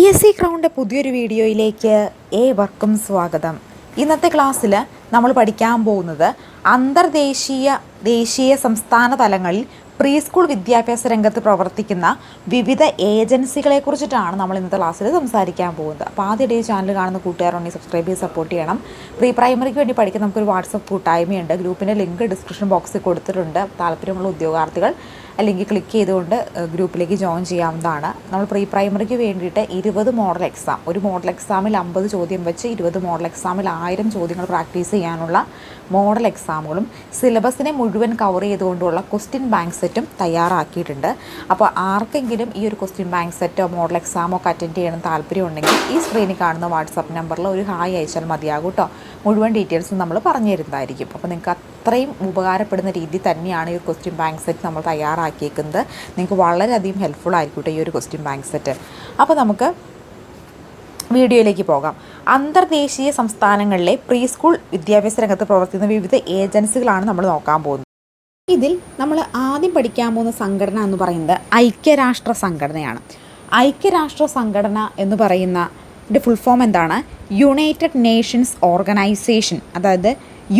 PSC ക്രൗണിൻ്റെ പുതിയൊരു വീഡിയോയിലേക്ക് ഏവർക്കും സ്വാഗതം. ഇന്നത്തെ ക്ലാസ്സിൽ നമ്മൾ പഠിക്കാൻ പോകുന്നത് ദേശീയ സംസ്ഥാന തലങ്ങളിൽ പ്രീ സ്കൂൾ വിദ്യാഭ്യാസ രംഗത്ത് പ്രവർത്തിക്കുന്ന വിവിധ ഏജൻസികളെക്കുറിച്ചിട്ടാണ് നമ്മൾ ഇന്നത്തെ ക്ലാസ്സിൽ സംസാരിക്കാൻ പോകുന്നത്. അപ്പോൾ ആദ്യമായിട്ട് ഈ ചാനൽ കാണുന്ന കൂട്ടുകാരുണ്ടെങ്കിൽ സബ്സ്ക്രൈബ് ചെയ്ത് സപ്പോർട്ട് ചെയ്യണം. പ്രീ പ്രൈമറിക്ക് വേണ്ടി പഠിക്കാൻ നമുക്കൊരു വാട്സപ്പ് കൂട്ടായ്മയുണ്ട്. ഗ്രൂപ്പിൻ്റെ ലിങ്ക് ഡിസ്ക്രിപ്ഷൻ ബോക്സിൽ കൊടുത്തിട്ടുണ്ട്. താല്പര്യമുള്ള ഉദ്യോഗാർത്ഥികൾ അല്ലെങ്കിൽ ക്ലിക്ക് ചെയ്തുകൊണ്ട് ഗ്രൂപ്പിലേക്ക് ജോയിൻ ചെയ്യാവുന്നതാണ്. നമ്മൾ പ്രീ പ്രൈമറിക്ക് വേണ്ടിയിട്ട് 20 മോഡൽ എക്സാം, ഒരു മോഡൽ എക്സാമിൽ 50 ചോദ്യം വെച്ച് 20 മോഡൽ എക്സാമിൽ 1000 ചോദ്യങ്ങൾ പ്രാക്ടീസ് ചെയ്യാനുള്ള മോഡൽ എക്സാമുകളും സിലബസിനെ മുഴുവൻ കവർ ചെയ്തുകൊണ്ടുള്ള ക്വസ്റ്റ്യൻ ബാങ്ക് സെറ്റും തയ്യാറാക്കിയിട്ടുണ്ട്. അപ്പോൾ ആർക്കെങ്കിലും ഈ ഒരു ക്വസ്റ്റ്യൻ ബാങ്ക് സെറ്റോ മോഡൽ എക്സാമോ ഒക്കെ അറ്റൻഡ് ചെയ്യണം താല്പര്യമുണ്ടെങ്കിൽ ഈ സ്ക്രീനിൽ കാണുന്ന വാട്സപ്പ് നമ്പറിൽ ഒരു ഹായ് അയച്ചാൽ മതിയാകും കേട്ടോ. മുഴുവൻ ഡീറ്റെയിൽസും നമ്മൾ പറഞ്ഞു തരുന്നതായിരിക്കും. അപ്പോൾ നിങ്ങൾക്ക് അത്രയും ഉപകാരപ്പെടുന്ന രീതി തന്നെയാണ് ഈ ഒരു ക്വസ്റ്റ്യൻ ബാങ്ക് സെറ്റ് നമ്മൾ തയ്യാറാക്കിയേക്കുന്നത്. നിങ്ങൾക്ക് വളരെയധികം ഹെൽപ്ഫുൾ ആയിരിക്കും ഈ ഒരു ക്വസ്റ്റ്യൻ ബാങ്ക് സെറ്റ്. അപ്പോൾ നമുക്ക് വീഡിയോയിലേക്ക് പോകാം. അന്തർദേശീയ സംസ്ഥാനങ്ങളിലെ പ്രീ സ്കൂൾ വിദ്യാഭ്യാസ രംഗത്ത് പ്രവർത്തിക്കുന്ന വിവിധ ഏജൻസികളാണ് നമ്മൾ നോക്കാൻ പോകുന്നത്. ഇതിൽ നമ്മൾ ആദ്യം പഠിക്കാൻ പോകുന്ന സംഘടന എന്ന് പറയുന്നത് ഐക്യരാഷ്ട്ര സംഘടനയാണ്. ഐക്യരാഷ്ട്ര സംഘടന എന്ന് പറയുന്ന ഫുൾ ഫോം എന്താണ്? യുണൈറ്റഡ് നേഷൻസ് ഓർഗനൈസേഷൻ, അതായത്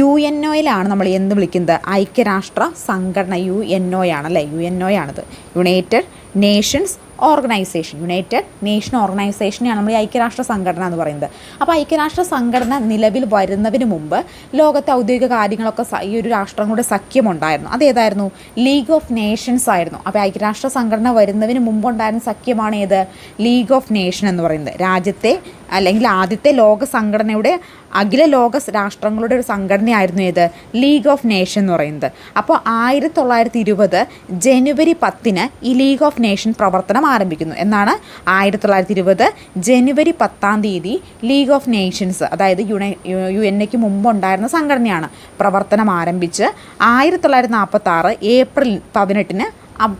UNOയിലാണ് നമ്മൾ എന്ത് വിളിക്കുന്നത്? ഐക്യരാഷ്ട്ര സംഘടന UNO ആണല്ലേ, UNO ആണിത്. United nations organisation, united nation ഓർഗനൈസേഷനെയാണ് നമ്മൾ ഈ ഐക്യരാഷ്ട്ര സംഘടന എന്ന് പറയുന്നത്. അപ്പോൾ ഐക്യരാഷ്ട്ര സംഘടന നിലവിൽ വരുന്നതിന് മുമ്പ് ലോകത്തെ ഔദ്യോഗിക കാര്യങ്ങളൊക്കെ ഈ ഒരു രാഷ്ട്രങ്ങളുടെ സഖ്യമുണ്ടായിരുന്നു. അതേതായിരുന്നു? ലീഗ് ഓഫ് നേഷൻസ് ആയിരുന്നു. അപ്പോൾ ഐക്യരാഷ്ട്ര സംഘടന വരുന്നതിന് മുമ്പുണ്ടായിരുന്ന സഖ്യമാണ് ഏത്? ലീഗ് ഓഫ് നേഷൻ എന്ന് പറയുന്നത്. രാജ്യത്തെ അല്ലെങ്കിൽ ആദ്യത്തെ ലോക സംഘടനയുടെ അഖില ലോക രാഷ്ട്രങ്ങളുടെ ഒരു സംഘടനയായിരുന്നു ഏത്? ലീഗ് ഓഫ് നേഷൻ എന്ന് പറയുന്നത്. അപ്പോൾ 1920 ജനുവരി 10 ഈ ലീഗ് ഓഫ് നേഷൻ പ്രവർത്തനം ആരംഭിക്കുന്നു. എന്നാണ് 1920 ജനുവരി 10 ലീഗ് ഓഫ് നേഷൻസ്, അതായത് UNOയ്ക്ക് മുമ്പുണ്ടായിരുന്ന സംഘടനയാണ്, പ്രവർത്തനം ആരംഭിച്ച് 1946 ഏപ്രിൽ 18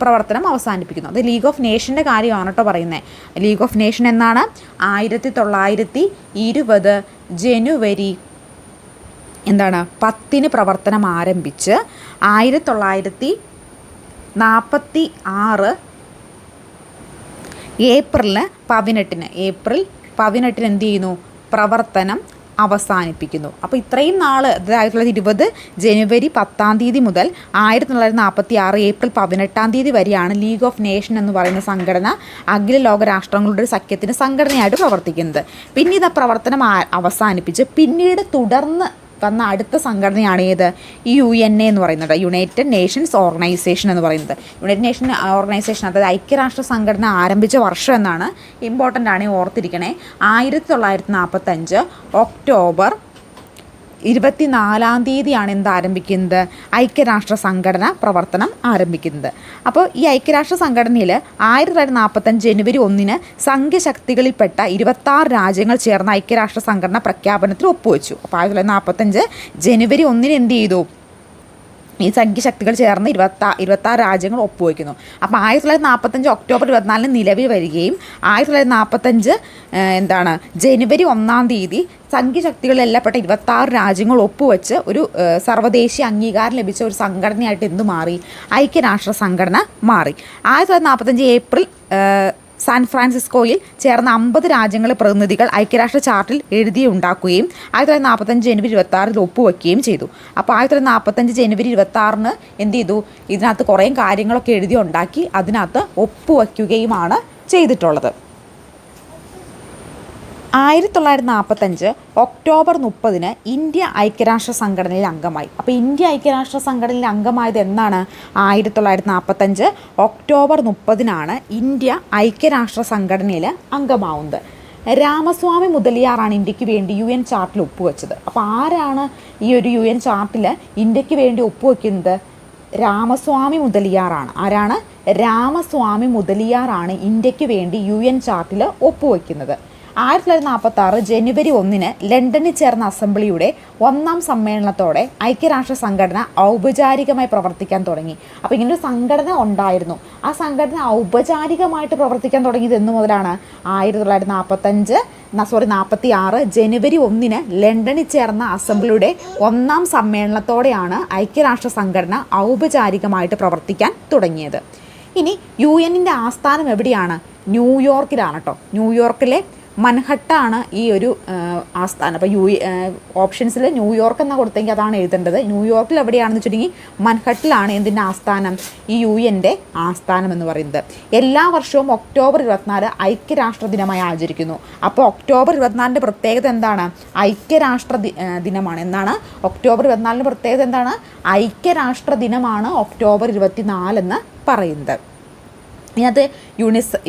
പ്രവർത്തനം അവസാനിപ്പിക്കുന്നു. അത് ലീഗ് ഓഫ് നേഷൻ്റെ കാര്യമാണ് കേട്ടോ പറയുന്നത്. ലീഗ് ഓഫ് നേഷൻ എന്നാണ് 1920 ജനുവരി 10 പ്രവർത്തനം ആരംഭിച്ച് 1946 ഏപ്രിൽ 18 എന്ത് ചെയ്യുന്നു? പ്രവർത്തനം അവസാനിപ്പിക്കുന്നു. അപ്പോൾ ഇത്രയും നാൾ, 1920 ജനുവരി 10 മുതൽ 1946 ഏപ്രിൽ 18 വരെയാണ് ലീഗ് ഓഫ് നേഷൻ എന്ന് പറയുന്ന സംഘടന അഖില ലോക രാഷ്ട്രങ്ങളുടെ ഒരു സഖ്യത്തിന് സംഘടനയായിട്ട് പ്രവർത്തിക്കുന്നത്. പിന്നീട് ആ പ്രവർത്തനം അവസാനിപ്പിച്ച് പിന്നീട് തുടർന്ന് വന്ന അടുത്ത സംഘടനയാണ് ഏത്? ഈ UNO എന്ന് പറയുന്നത്, യുണൈറ്റഡ് നേഷൻസ് ഓർഗനൈസേഷൻ എന്ന് പറയുന്നത്. യുണൈറ്റഡ് നേഷൻ ഓർഗനൈസേഷൻ, അതായത് ഐക്യരാഷ്ട്ര സംഘടന ആരംഭിച്ച വർഷം എന്നാണ്, ഇമ്പോർട്ടൻ്റ് ആണ്, ഓർത്തിരിക്കണേ. 1945 ഒക്ടോബർ 24 എന്ത് ആരംഭിക്കുന്നത്? ഐക്യരാഷ്ട്ര സംഘടന പ്രവർത്തനം ആരംഭിക്കുന്നത്. അപ്പോൾ ഈ ഐക്യരാഷ്ട്ര സംഘടനയിൽ 1945 ജനുവരി 1 സംഘശക്തികളിൽപ്പെട്ട 26 രാജ്യങ്ങൾ ചേർന്ന ഐക്യരാഷ്ട്ര സംഘടന പ്രഖ്യാപനത്തിൽ ഒപ്പുവെച്ചു. അപ്പോൾ 1945 ജനുവരി 1 എന്ത് ചെയ്തു? ഈ സംഖ്യശക്തികൾ ചേർന്ന് 26 രാജ്യങ്ങൾ ഒപ്പുവയ്ക്കുന്നു. അപ്പോൾ 1945 ഒക്ടോബർ 24 നിലവിൽ വരികയും 1945 ജനുവരി 1 സംഖ്യശക്തികളിലെല്ലാം പെട്ട 26 രാജ്യങ്ങൾ ഒപ്പുവെച്ച് ഒരു സർവ്വദേശീയ അംഗീകാരം ലഭിച്ച ഒരു സംഘടനയായിട്ട് എന്ത് മാറി? ഐക്യരാഷ്ട്ര സംഘടന മാറി. 1945 ഏപ്രിൽ സാൻ ഫ്രാൻസിസ്കോയിൽ ചേർന്ന 50 രാജ്യങ്ങളെ പ്രതിനിധികൾ ഐക്യരാഷ്ട്ര ചാർട്ടിൽ എഴുതിയുണ്ടാക്കുകയും 1945 ജനുവരി 26 ഒപ്പുവെക്കുകയും ചെയ്തു. അപ്പോൾ 1945 ജനുവരി 26 എന്ത് ചെയ്തു? ഇതിനകത്ത് കുറേ കാര്യങ്ങളൊക്കെ എഴുതി ഉണ്ടാക്കി അതിനകത്ത് ഒപ്പുവെക്കുകയുമാണ് ചെയ്തിട്ടുള്ളത്. 1945 ഒക്ടോബർ 30 ഇന്ത്യ ഐക്യരാഷ്ട്ര സംഘടനയിൽ അംഗമായി. അപ്പോൾ ഇന്ത്യ ഐക്യരാഷ്ട്ര സംഘടനയിൽ അംഗമായത് എന്നാണ്? 1945 ഒക്ടോബർ 30 ഇന്ത്യ ഐക്യരാഷ്ട്ര സംഘടനയിൽ അംഗമാവുന്നത്. രാമസ്വാമി മുതലിയാറാണ് ഇന്ത്യക്ക് വേണ്ടി UN ചാർട്ടിൽ ഒപ്പുവെച്ചത്. അപ്പോൾ ആരാണ് ഈ ഒരു UN ചാർട്ടിൽ ഇന്ത്യക്ക് വേണ്ടി ഒപ്പുവെക്കുന്നത്? രാമസ്വാമി മുതലിയാറാണ്. ആരാണ്? രാമസ്വാമി മുതലിയാറാണ് ഇന്ത്യക്ക് വേണ്ടി UN ചാർട്ടിൽ ഒപ്പുവെക്കുന്നത്. 1946 ജനുവരി 1 ലണ്ടനിൽ ചേർന്ന അസംബ്ലിയുടെ 1ാം സമ്മേളനത്തോടെ ഐക്യരാഷ്ട്ര സംഘടന ഔപചാരികമായി പ്രവർത്തിക്കാൻ തുടങ്ങി. അപ്പോൾ ഇങ്ങനൊരു സംഘടന ഉണ്ടായിരുന്നു. ആ സംഘടന ഔപചാരികമായിട്ട് പ്രവർത്തിക്കാൻ തുടങ്ങിയത് എന്ന് മുതലാണ്? 1946 ജനുവരി 1 ലണ്ടനിൽ ചേർന്ന അസംബ്ലിയുടെ 1ാം സമ്മേളനത്തോടെയാണ് ഐക്യരാഷ്ട്ര സംഘടന ഔപചാരികമായിട്ട് പ്രവർത്തിക്കാൻ തുടങ്ങിയത്. ഇനി UN ആസ്ഥാനം എവിടെയാണ്? ന്യൂയോർക്കിലാണ് കേട്ടോ. ന്യൂയോർക്കിലെ മൻഹട്ടാണ് ഈ ഒരു ആസ്ഥാനം. അപ്പോൾ ഓപ്ഷൻസിൽ ന്യൂയോർക്ക് എന്നാണ് കൊടുത്തെങ്കിൽ അതാണ് എഴുതേണ്ടത്. ന്യൂയോർക്കിൽ എവിടെയാണെന്ന് വെച്ചിട്ടുണ്ടെങ്കിൽ മൻഹട്ടിലാണ് എന്തിൻ്റെ ആസ്ഥാനം, ഈ UN ആസ്ഥാനം എന്ന് പറയുന്നത്. എല്ലാ വർഷവും ഒക്ടോബർ 24 ഐക്യരാഷ്ട്ര ദിനമായി ആചരിക്കുന്നു. അപ്പോൾ ഒക്ടോബർ 24 പ്രത്യേകത എന്താണ്? ഐക്യരാഷ്ട്ര ദിനമാണ്. എന്താണ് ഒക്ടോബർ 24 പ്രത്യേകത? എന്താണ്? ഐക്യരാഷ്ട്ര ദിനമാണ് ഒക്ടോബർ 24 എന്ന് പറയുന്നത്. ഇതിനകത്ത്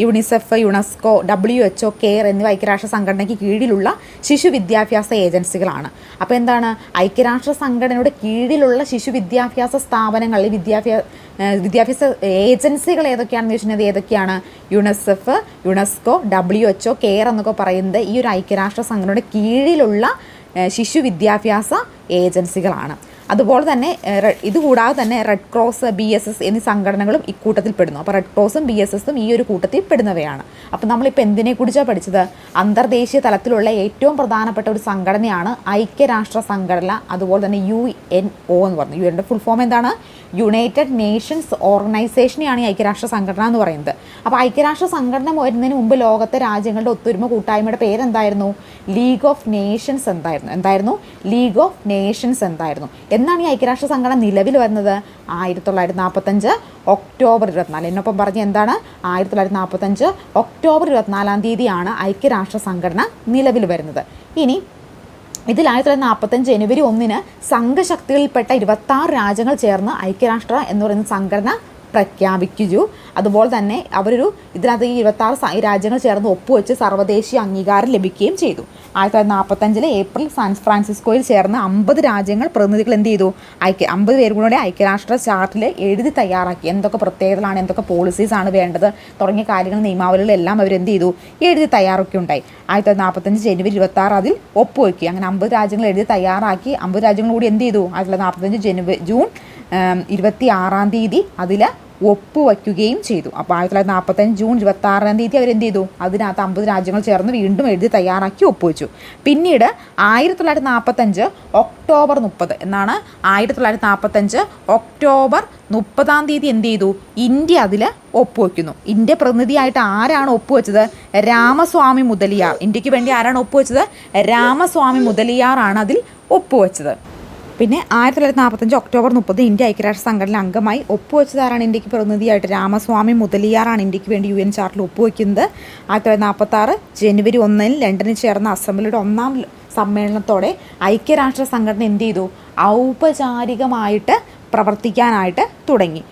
യുണിസെഫ്, യുനെസ്കോ, WHO, കെയർ എന്നിവ ഐക്യരാഷ്ട്ര സംഘടനയ്ക്ക് കീഴിലുള്ള ശിശു വിദ്യാഭ്യാസ ഏജൻസികളാണ്. അപ്പോൾ എന്താണ്? ഐക്യരാഷ്ട്ര സംഘടനയുടെ കീഴിലുള്ള ശിശു വിദ്യാഭ്യാസ സ്ഥാപനങ്ങളിൽ വിദ്യാഭ്യാസ ഏജൻസികൾ ഏതൊക്കെയാണെന്ന് ചോദിച്ചിട്ടുണ്ടെങ്കിൽ ഏതൊക്കെയാണ്? യുണിസെഫ്, യുനെസ്കോ, WHO, കെയർ എന്നൊക്കെ പറയുന്നത് ഈ ഒരു ഐക്യരാഷ്ട്ര സംഘടനയുടെ കീഴിലുള്ള ശിശു വിദ്യാഭ്യാസ ഏജൻസികളാണ്. അതുപോലെ തന്നെ ഇതുകൂടാതെ തന്നെ റെഡ് ക്രോസ്, BSS എന്നീ സംഘടനകളും ഇക്കൂട്ടത്തിൽ പെടുന്നു. അപ്പോൾ റെഡ് ക്രോസും BSSും ഈ ഒരു കൂട്ടത്തിൽ പെടുന്നവയാണ്. അപ്പോൾ നമ്മളിപ്പോൾ എന്തിനെക്കുറിച്ചാണ് പഠിച്ചത്? അന്തർദേശീയ തലത്തിലുള്ള ഏറ്റവും പ്രധാനപ്പെട്ട ഒരു സംഘടനയാണ് ഐക്യരാഷ്ട്ര സംഘടന. അതുപോലെ തന്നെ UNO എന്ന് പറഞ്ഞു. UNൻ്റെ ഫുൾ ഫോം എന്താണ്? യുണൈറ്റഡ് നേഷൻസ് ഓർഗനൈസേഷനെയാണ് ഈ ഐക്യരാഷ്ട്ര സംഘടന എന്ന് പറയുന്നത്. അപ്പോൾ ഐക്യരാഷ്ട്ര സംഘടന വരുന്നതിന് മുമ്പ് ലോകത്തെ രാജ്യങ്ങളുടെ ഒത്തൊരുമ കൂട്ടായ്മയുടെ പേരെന്തായിരുന്നു? ലീഗ് ഓഫ് നേഷൻസ് എന്തായിരുന്നു? ലീഗ് ഓഫ് നേഷൻസ് എന്തായിരുന്നു? എന്നാണ് ഈ ഐക്യരാഷ്ട്ര സംഘടന നിലവിൽ വരുന്നത്? 1945 ഒക്ടോബർ 24. എന്നൊപ്പം പറഞ്ഞ എന്താണ്? 1945 ഒക്ടോബർ 24 ഐക്യരാഷ്ട്ര സംഘടന നിലവിൽ വരുന്നത്. ഇനി ഇതിൽ 1945 ജനുവരി 1 സംഘശക്തികളിൽപ്പെട്ട 26 രാജ്യങ്ങൾ ചേർന്ന് ഐക്യരാഷ്ട്ര എന്ന് പറയുന്ന സംഘടന പ്രഖ്യാപിച്ചു. അതുപോലെ തന്നെ അവരൊരു ഇതിനകത്ത് ഈ 26 രാജ്യങ്ങൾ ചേർന്ന് ഒപ്പുവെച്ച് സർവ്വദേശീയ അംഗീകാരം ലഭിക്കുകയും ചെയ്തു. 1945 ഏപ്രിൽ സാൻ ഫ്രാൻസിസ്കോയിൽ ചേർന്ന് 50 രാജ്യങ്ങൾ പ്രതിനിധികൾ എന്ത് ചെയ്തു? 50 പേരും കൂടെ ഐക്യരാഷ്ട്ര ചാർട്ടിൽ എഴുതി തയ്യാറാക്കി. എന്തൊക്കെ പ്രത്യേകതകളാണ്, എന്തൊക്കെ പോളിസീസാണ് വേണ്ടത് തുടങ്ങിയ കാര്യങ്ങൾ, നിയമാവലികളെല്ലാം അവരെന്ത് ചെയ്തു? എഴുതി തയ്യാറാക്കിയുണ്ടായി. 1945 ജനുവരി 26 അതിൽ ഒപ്പുവെക്കുക. അങ്ങനെ 50 രാജ്യങ്ങൾ എഴുതി തയ്യാറാക്കി. 50 രാജ്യങ്ങൾ കൂടി എന്ത് ചെയ്തു? 1945 ജൂൺ 26 അതിൽ ഒപ്പുവയ്ക്കുകയും ചെയ്തു. അപ്പോൾ 1945 ജൂൺ 26 അവരെന്ത് ചെയ്തു? അതിനകത്ത് 50 രാജ്യങ്ങൾ ചേർന്ന് വീണ്ടും എഴുതി തയ്യാറാക്കി ഒപ്പുവെച്ചു. പിന്നീട് 1945 ഒക്ടോബർ 30 എന്നാണ്. 1945 ഒക്ടോബർ 30 എന്ത് ചെയ്തു? ഇന്ത്യ അതിൽ ഒപ്പുവെക്കുന്നു. ഇന്ത്യ പ്രതിനിധിയായിട്ട് ആരാണ് ഒപ്പുവെച്ചത്? രാമസ്വാമി മുതലിയാർ. ഇന്ത്യക്ക് വേണ്ടി ആരാണ് ഒപ്പുവെച്ചത്? രാമസ്വാമി മുതലിയാറാണ് അതിൽ ഒപ്പുവെച്ചത്. പിന്നെ 1945 ഒക്ടോബർ 30 ഇന്ത്യ ഐക്യരാഷ്ട്ര സംഘടന അംഗമായി ഒപ്പുവെച്ചതാരാണ്? ഇന്ത്യക്ക് പ്രതിനിധിയായിട്ട് രാമസ്വാമി മുതലിയാറാണ് ഇന്ത്യക്ക് വേണ്ടി UN ചാർട്ടിൽ ഒപ്പുവെക്കുന്നത്. 1946 ജനുവരി 1 ലണ്ടനിൽ ചേർന്ന അസംബ്ലിയുടെ 1ാം സമ്മേളനത്തോടെ ഐക്യരാഷ്ട്ര സംഘടന എന്ത് ചെയ്തു? ഔപചാരികമായിട്ട് പ്രവർത്തിക്കാനായിട്ട് തുടങ്ങി.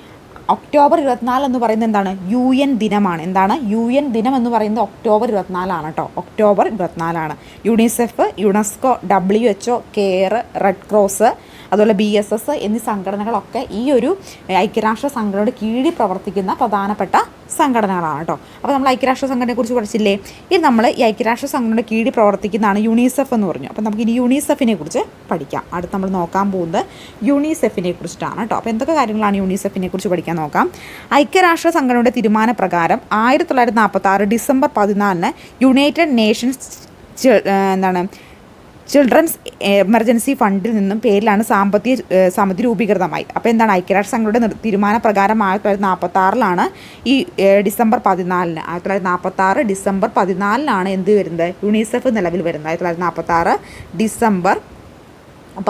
ഒക്ടോബർ 24 എന്ന് പറയുന്നത് എന്താണ്? UN ദിനമാണ്. എന്താണ്? UN ദിനം എന്ന് പറയുന്നത് ഒക്ടോബർ 24 കേട്ടോ. October 24. UNICEF, UNESCO, WHO, care, red cross, അതുപോലെ BSS എന്നീ സംഘടനകളൊക്കെ ഈ ഒരു ഐക്യരാഷ്ട്ര സംഘടനയുടെ കീഴിൽ പ്രവർത്തിക്കുന്ന പ്രധാനപ്പെട്ട സംഘടനകളാണ് കേട്ടോ. അപ്പോൾ നമ്മൾ ഐക്യരാഷ്ട്ര സംഘടനയെക്കുറിച്ച് പഠിച്ചില്ലേ? ഇത് നമ്മൾ ഈ ഐക്യരാഷ്ട്ര സംഘടനയുടെ കീഴിൽ പ്രവർത്തിക്കുന്നതാണ് യുണിസെഫ് എന്ന് പറഞ്ഞു. അപ്പോൾ നമുക്ക് ഇനി യുണിസെഫിനെ കുറിച്ച് പഠിക്കാം. അടുത്ത് നമ്മൾ നോക്കാൻ പോകുന്നത് യുണിസെഫിനെ കുറിച്ചിട്ടാണ് കേട്ടോ. അപ്പോൾ എന്തൊക്കെ കാര്യങ്ങളാണ് യുണിസെഫിനെ കുറിച്ച് പഠിക്കാൻ നോക്കാം. ഐക്യരാഷ്ട്ര സംഘടനയുടെ തീരുമാനപ്രകാരം 1946 December 14 United Nations children's emergency ഫണ്ടിൽ നിന്നും പേരിലാണ് സാമ്പത്തിക സമിതി രൂപീകൃതമായി. അപ്പോൾ എന്താണ്? ഐക്യരാഷ്ട്ര സംഘടനയുടെ തീരുമാനപ്രകാരം 1946 ഈ ഡിസംബർ 14 1946 ഡിസംബർ 14 എന്ത് വരുന്നത്? യുണിസെഫ് നിലവിൽ വരുന്നത്. 1946 ഡിസംബർ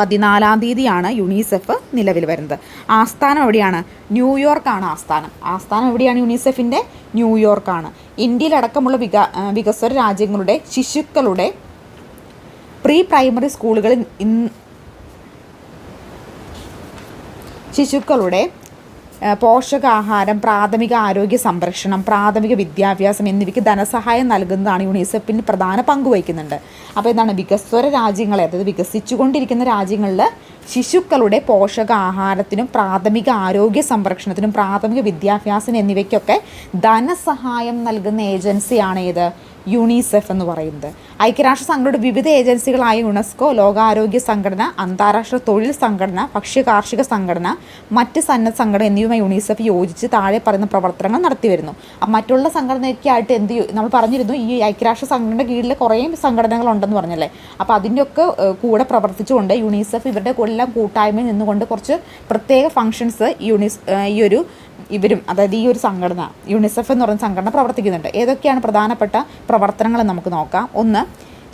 14 യുണിസെഫ് നിലവിൽ വരുന്നത്. ആസ്ഥാനം എവിടെയാണ്? ന്യൂയോർക്കാണ് ആസ്ഥാനം എവിടെയാണ് യുണിസെഫിൻ്റെ? ന്യൂയോർക്കാണ്. ഇന്ത്യയിലടക്കമുള്ള വികസ്വര രാജ്യങ്ങളുടെ ശിശുക്കളുടെ പ്രീ പ്രൈമറി സ്കൂളുകളിൽ ശിശുക്കളുടെ പോഷകാഹാരം, പ്രാഥമിക ആരോഗ്യ സംരക്ഷണം, പ്രാഥമിക വിദ്യാഭ്യാസം എന്നിവയ്ക്ക് ധനസഹായം നൽകുന്നതാണ് യുണിസെഫിന് പ്രധാന പങ്ക് വഹിക്കുന്നുണ്ട്. അപ്പോൾ എന്താണ്? വികസ്വര രാജ്യങ്ങളെ, അതായത് വികസിച്ചുകൊണ്ടിരിക്കുന്ന രാജ്യങ്ങളിൽ ശിശുക്കളുടെ പോഷകാഹാരത്തിനും പ്രാഥമിക ആരോഗ്യ സംരക്ഷണത്തിനും പ്രാഥമിക വിദ്യാഭ്യാസം എന്നിവയ്ക്കൊക്കെ ധനസഹായം നൽകുന്ന ഏജൻസിയാണ് ഏത്? യുണിസെഫ് എന്ന് പറയുന്നത്. ഐക്യരാഷ്ട്ര സംഘടനയുടെ വിവിധ ഏജൻസികളായ യുനെസ്കോ, ലോകാരോഗ്യ സംഘടന, അന്താരാഷ്ട്ര തൊഴിൽ സംഘടന, ഭക്ഷ്യ കാർഷിക സംഘടന, മറ്റ് സന്നദ്ധ സംഘടന എന്നിവയുമായി യുണിസെഫ് യോജിച്ച് താഴെ പറയുന്ന പ്രവർത്തനങ്ങൾ നടത്തിവരുന്നു. മറ്റുള്ള സംഘടനയൊക്കെ ആയിട്ട് നമ്മൾ പറഞ്ഞിരുന്നു ഈ ഐക്യരാഷ്ട്ര സംഘടനയുടെ കീഴിൽ കുറേ സംഘടനകളുണ്ടെന്ന് പറഞ്ഞല്ലേ. അപ്പോൾ അതിൻ്റെയൊക്കെ കൂടെ പ്രവർത്തിച്ചുകൊണ്ട് യുണിസെഫ് ഇവരുടെ എല്ലാം കൂട്ടായ്മയിൽ നിന്നുകൊണ്ട് കുറച്ച് പ്രത്യേക ഫങ്ഷൻസ് ഈ ഒരു ഇവരും, അതായത് ഈ ഒരു സംഘടന യുണിസെഫ് എന്ന് പറയുന്ന സംഘടന പ്രവർത്തിക്കുന്നുണ്ട്. ഏതൊക്കെയാണ് പ്രധാനപ്പെട്ട പ്രവർത്തനങ്ങൾ നമുക്ക് നോക്കാം. ഒന്ന്,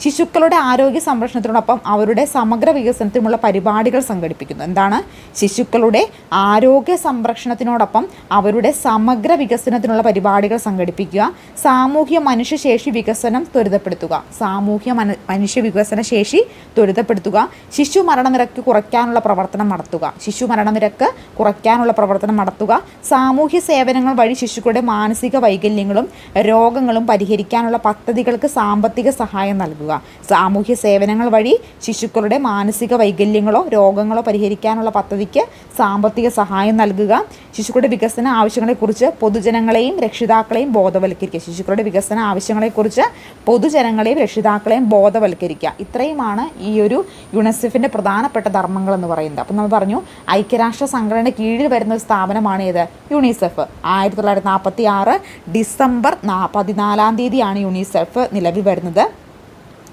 ശിശുക്കളുടെ ആരോഗ്യ സംരക്ഷണത്തിനോടൊപ്പം അവരുടെ സമഗ്ര വികസനത്തിനുമുള്ള പരിപാടികൾ സംഘടിപ്പിക്കുന്നു. എന്താണ്? ശിശുക്കളുടെ ആരോഗ്യ സംരക്ഷണത്തിനോടൊപ്പം അവരുടെ സമഗ്ര വികസനത്തിനുള്ള പരിപാടികൾ സംഘടിപ്പിക്കുക. സാമൂഹ്യ മനുഷ്യശേഷി വികസനം ത്വരിതപ്പെടുത്തുക. സാമൂഹ്യ മനുഷ്യ വികസന ശേഷി ത്വരിതപ്പെടുത്തുക. ശിശു മരണനിരക്ക് കുറയ്ക്കാനുള്ള പ്രവർത്തനം നടത്തുക. ശിശു മരണനിരക്ക് കുറയ്ക്കാനുള്ള പ്രവർത്തനം നടത്തുക. സാമൂഹ്യ സേവനങ്ങൾ വഴി ശിശുക്കളുടെ മാനസിക വൈകല്യങ്ങളും രോഗങ്ങളും പരിഹരിക്കാനുള്ള പദ്ധതികൾക്ക് സാമ്പത്തിക സഹായം നൽകുക. സാമൂഹ്യ സേവനങ്ങൾ വഴി ശിശുക്കളുടെ മാനസിക വൈകല്യങ്ങളോ രോഗങ്ങളോ പരിഹരിക്കാനുള്ള പദ്ധതിക്ക് സാമ്പത്തിക സഹായം നൽകുക. ശിശുക്കളുടെ വികസന ആവശ്യങ്ങളെക്കുറിച്ച് പൊതുജനങ്ങളെയും രക്ഷിതാക്കളെയും ബോധവൽക്കരിക്കുക. ശിശുക്കളുടെ വികസന ആവശ്യങ്ങളെക്കുറിച്ച് പൊതുജനങ്ങളെയും രക്ഷിതാക്കളെയും ബോധവൽക്കരിക്കുക. ഇത്രയുമാണ് ഈ ഒരു യുണിസെഫിൻ്റെ പ്രധാനപ്പെട്ട ധർമ്മങ്ങൾ എന്ന് പറയുന്നത്. അപ്പം നമ്മൾ പറഞ്ഞു, ഐക്യരാഷ്ട്ര സംഘടനയുടെ കീഴിൽ വരുന്ന ഒരു സ്ഥാപനമാണ് ഏത്? യുണിസെഫ്. 1946 ഡിസംബർ 14 യുണിസെഫ് നിലവിൽ വരുന്നത്.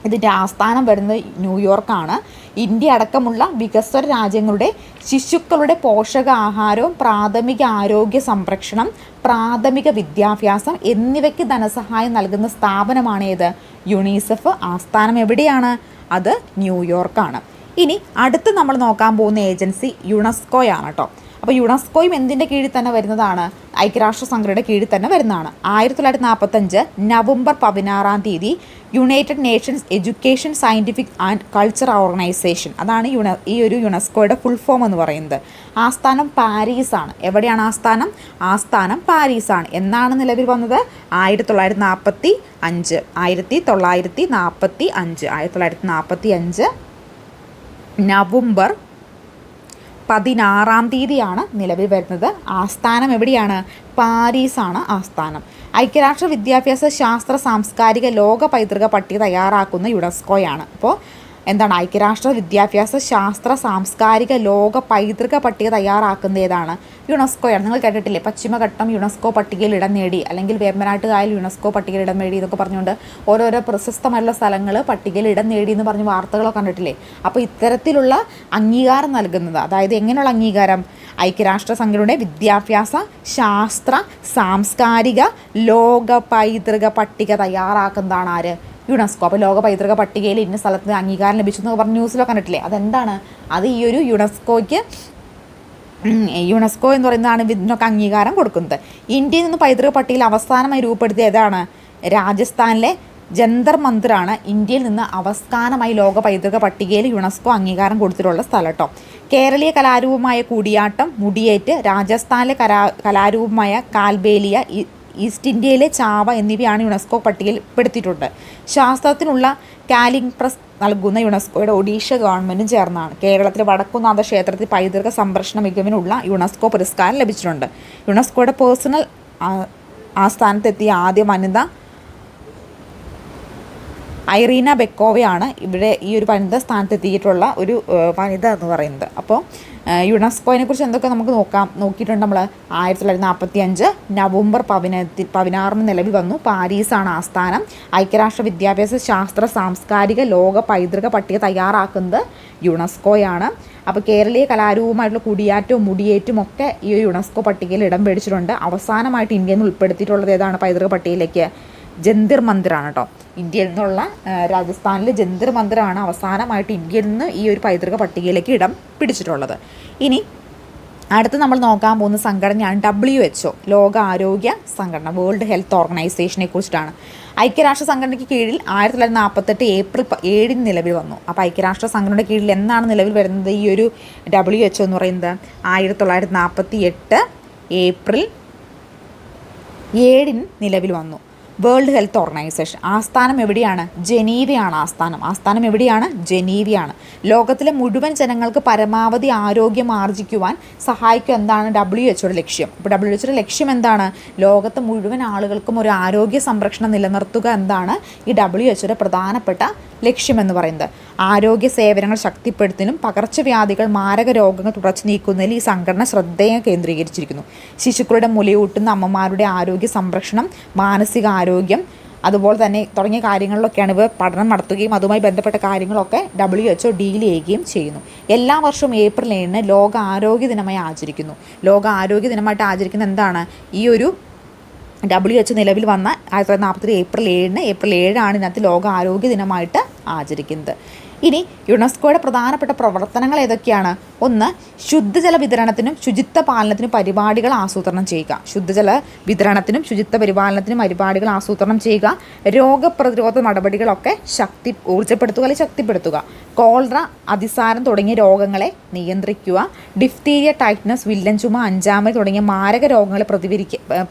ഇതിൻ്റെ ആസ്ഥാനം വരുന്നത് ന്യൂയോർക്കാണ്. ഇന്ത്യ അടക്കമുള്ള വികസ്വര രാജ്യങ്ങളുടെ ശിശുക്കളുടെ പോഷകാഹാരവും പ്രാഥമിക ആരോഗ്യ സംരക്ഷണം, പ്രാഥമിക വിദ്യാഭ്യാസം എന്നിവയ്ക്ക് ധനസഹായം നൽകുന്ന സ്ഥാപനമാണ് ഏത്? യുണിസെഫ്. ആസ്ഥാനം എവിടെയാണ്? അത് ന്യൂയോർക്കാണ്. ഇനി അടുത്ത് നമ്മൾ നോക്കാൻ പോകുന്ന ഏജൻസി യുനെസ്കോയാണ് കേട്ടോ. അപ്പോൾ യുനെസ്കോയും എന്തിൻ്റെ കീഴിൽ തന്നെ വരുന്നതാണ്? ഐക്യരാഷ്ട്ര സംഘടനയുടെ കീഴിൽ തന്നെ വരുന്നതാണ്. 1945 November 16 United Nations education scientific and culture organisation, അതാണ് ഈ ഒരു യുനെസ്കോയുടെ ഫുൾ ഫോം എന്ന് പറയുന്നത്. ആസ്ഥാനം പാരീസാണ്. എവിടെയാണ് ആസ്ഥാനം? ആസ്ഥാനം പാരീസാണ്. എന്നാണ് നിലവിൽ വന്നത്? 1945 നവംബർ 16 നിലവിൽ വരുന്നത്. ആസ്ഥാനം എവിടെയാണ്? പാരീസാണ് ആസ്ഥാനം. ഐക്യരാഷ്ട്ര വിദ്യാഭ്യാസ ശാസ്ത്ര സാംസ്കാരിക ലോക പൈതൃക പട്ടിക തയ്യാറാക്കുന്ന യുനെസ്കോയാണ്. അപ്പോൾ എന്താണ്? ഐക്യരാഷ്ട്ര വിദ്യാഭ്യാസ ശാസ്ത്ര സാംസ്കാരിക ലോക പൈതൃക പട്ടിക തയ്യാറാക്കുന്ന ഏതാണ്? യുനെസ്കോയാണ്. നിങ്ങൾ കേട്ടിട്ടില്ലേ, പശ്ചിമഘട്ടം യുനെസ്കോ പട്ടികയിൽ ഇടം നേടി, അല്ലെങ്കിൽ വേമ്പനാട്ട് കായൽ യുനെസ്കോ പട്ടികയിൽ ഇടം നേടി എന്നൊക്കെ പറഞ്ഞുകൊണ്ട് ഓരോരോ പ്രശസ്തമായിട്ടുള്ള സ്ഥലങ്ങൾ പട്ടികയിൽ ഇടം നേടി എന്ന് പറഞ്ഞ് വാർത്തകളൊക്കെ കണ്ടിട്ടില്ലേ? അപ്പോൾ ഇത്തരത്തിലുള്ള അംഗീകാരം നൽകുന്നത്, അതായത് എങ്ങനെയുള്ള അംഗീകാരം? ഐക്യരാഷ്ട്ര സംഘടനയുടെ വിദ്യാഭ്യാസ ശാസ്ത്ര സാംസ്കാരിക ലോക പൈതൃക പട്ടിക തയ്യാറാക്കുന്നതാണ് ആര്? യുനെസ്കോ. അപ്പോൾ ലോക പൈതൃക പട്ടികയിൽ ഇന്ന സ്ഥലത്ത് അംഗീകാരം ലഭിച്ചു എന്ന് പറഞ്ഞ് ന്യൂസിലൊക്കെ കണ്ടിട്ടില്ലേ? അതെന്താണ്? അത് ഈ ഒരു യുനെസ്കോ എന്ന് പറയുന്നതാണ് ഇതിനൊക്കെ അംഗീകാരം കൊടുക്കുന്നത്. ഇന്ത്യയിൽ നിന്ന് പൈതൃക പട്ടികയിൽ അവസാനമായി രൂപപ്പെടുത്തിയ ഏതാണ്? രാജസ്ഥാനിലെ ജന്തർ മന്ദിറാണ് ഇന്ത്യയിൽ നിന്ന് അവസാനമായി ലോക പൈതൃക പട്ടികയിൽ യുനെസ്കോ അംഗീകാരം കൊടുത്തിട്ടുള്ള സ്ഥലം കേട്ടോ. കേരളീയ കലാരൂപമായ കൂടിയാട്ടം, മുടിയേറ്റ്, രാജസ്ഥാനിലെ കലാരൂപമായ കാൽബേലിയ, ഈസ്റ്റ് ഇന്ത്യയിലെ ചാവ എന്നിവയാണ് യുനെസ്കോ പട്ടികയിൽ പെടുത്തിയിട്ടുണ്ട്. ശാസ്ത്രത്തിനുള്ള കാലിംഗ് പ്രസ് നൽകുന്ന യുനെസ്കോയുടെ ഒഡീഷ ഗവൺമെൻറ്റും ചേർന്നാണ്. കേരളത്തിലെ വടക്കുന്നാഥ ക്ഷേത്രത്തിൽ പൈതൃക സംരക്ഷണ മികവിനുള്ള യുനെസ്കോ പുരസ്കാരം ലഭിച്ചിട്ടുണ്ട്. യുനെസ്കോയുടെ പേഴ്സണൽ ആസ്ഥാനത്തെത്തിയ ആദ്യ വനിത ഐറീന ബെക്കോവയാണ് ഇവിടെ ഈ ഒരു വനിതാ സ്ഥാനത്തെത്തിയിട്ടുള്ള ഒരു വനിത എന്ന് പറയുന്നത്. അപ്പോൾ യുനെസ്കോയെ കുറിച്ച് എന്തൊക്കെ നമുക്ക് നോക്കിയിട്ടുണ്ട് നമ്മൾ. 1945 നവംബർ 16 നിലവിൽ വന്നു. പാരീസാണ് ആസ്ഥാനം. ഐക്യരാഷ്ട്ര വിദ്യാഭ്യാസ ശാസ്ത്ര സാംസ്കാരിക ലോക പൈതൃക പട്ടിക തയ്യാറാക്കുന്നത് യുനെസ്കോയാണ്. അപ്പോൾ കേരളീയ കലാരൂപമായിട്ടുള്ള കൂടിയാറ്റവും മുടിയേറ്റും ഒക്കെ ഈ യുനെസ്കോ പട്ടികയിൽ ഇടം പിടിച്ചിട്ടുണ്ട്. അവസാനമായിട്ട് ഇന്ത്യയിൽ നിന്ന് ഉൾപ്പെടുത്തിയിട്ടുള്ളത് ഏതാണ് പൈതൃക പട്ടികയിലേക്ക്? ജന്തർ മന്ദിറാണ് കേട്ടോ. ഇന്ത്യയിൽ നിന്നുള്ള രാജസ്ഥാനിലെ ജന്തർ മന്ദിറാണ് അവസാനമായിട്ട് ഇന്ത്യയിൽ നിന്ന് ഈ ഒരു പൈതൃക പട്ടികയിലേക്ക് ഇടം പിടിച്ചിട്ടുള്ളത്. ഇനി അടുത്ത് നമ്മൾ നോക്കാൻ പോകുന്ന സംഘടനയാണ് WHO, ലോക ആരോഗ്യ സംഘടന, വേൾഡ് ഹെൽത്ത് ഓർഗനൈസേഷനെ കുറിച്ചിട്ടാണ്. ഐക്യരാഷ്ട്ര സംഘടനയ്ക്ക് കീഴിൽ 1948 ഏപ്രിൽ 7 നിലവിൽ വന്നു. അപ്പോൾ ഐക്യരാഷ്ട്ര സംഘടനയുടെ കീഴിൽ എന്നാണ് നിലവിൽ വരുന്നത് ഈ ഒരു WHO എന്ന് പറയുന്നത്? 1948 ഏപ്രിൽ 7 നിലവിൽ വന്നു. വേൾഡ് ഹെൽത്ത് ഓർഗനൈസേഷൻ ആസ്ഥാനം എവിടെയാണ്? ജനീവയാണ് ആസ്ഥാനം എവിടെയാണ്? ജനീവയാണ്. ലോകത്തിലെ മുഴുവൻ ജനങ്ങൾക്ക് പരമാവധി ആരോഗ്യം ആർജിക്കുവാൻ സഹായിക്കുക എന്താണ് WHO ലക്ഷ്യം? അപ്പോൾ WHO ലക്ഷ്യം എന്താണ്? ലോകത്തെ മുഴുവൻ ആളുകൾക്കും ഒരു ആരോഗ്യ സംരക്ഷണം നിലനിർത്തുക എന്താണ് ഈ WHO പ്രധാനപ്പെട്ട ലക്ഷ്യമെന്ന് പറയുന്നത്. ആരോഗ്യ സേവനങ്ങൾ ശക്തിപ്പെടുത്തുന്നതിനും പകർച്ചവ്യാധികൾ, മാരക രോഗങ്ങൾ തുടച്ചു നീക്കുന്നതിൽ ഈ സംഘടന ശ്രദ്ധേയം കേന്ദ്രീകരിച്ചിരിക്കുന്നു. ശിശുക്കളുടെ മുലയൂട്ടുന്ന അമ്മമാരുടെ ആരോഗ്യ സംരക്ഷണം, മാനസിക ആരോഗ്യം, അതുപോലെ തന്നെ തുടങ്ങിയ കാര്യങ്ങളിലൊക്കെയാണ് ഇവർ പഠനം നടത്തുകയും അതുമായി ബന്ധപ്പെട്ട കാര്യങ്ങളൊക്കെ WHO ഡീൽ ചെയ്യുകയും ചെയ്യുന്നു. എല്ലാ വർഷവും ഏപ്രിൽ 7 ലോക ആരോഗ്യ ദിനമായി ആചരിക്കുന്നു. ലോക ആരോഗ്യ ദിനമായിട്ട് ആചരിക്കുന്ന എന്താണ്? ഈ ഒരു WHO നിലവിൽ വന്ന 1947 ഏപ്രിൽ 7 ഇതിനകത്ത് ലോക ആരോഗ്യ ദിനമായിട്ട് ആചരിക്കുന്നത്. ഇനി യുനെസ്കോയുടെ പ്രധാനപ്പെട്ട പ്രവർത്തനങ്ങൾ ഏതൊക്കെയാണ്? ഒന്ന്, ശുദ്ധജല വിതരണത്തിനും ശുചിത്വ പാലനത്തിനും പരിപാടികൾ ആസൂത്രണം ചെയ്യുക. ശുദ്ധജല വിതരണത്തിനും ശുചിത്വ പരിപാലനത്തിനും പരിപാടികൾ ആസൂത്രണം ചെയ്യുക. രോഗപ്രതിരോധ നടപടികളൊക്കെ ഊർജ്ജപ്പെടുത്തുക അല്ലെങ്കിൽ ശക്തിപ്പെടുത്തുക. കോളറ, അതിസാരം തുടങ്ങിയ രോഗങ്ങളെ നിയന്ത്രിക്കുക. ഡിഫ്തീരിയ, ടൈറ്റനസ്, വില്ലൻ ചുമ, അഞ്ചാമത് തുടങ്ങിയ മാരക രോഗങ്ങളെ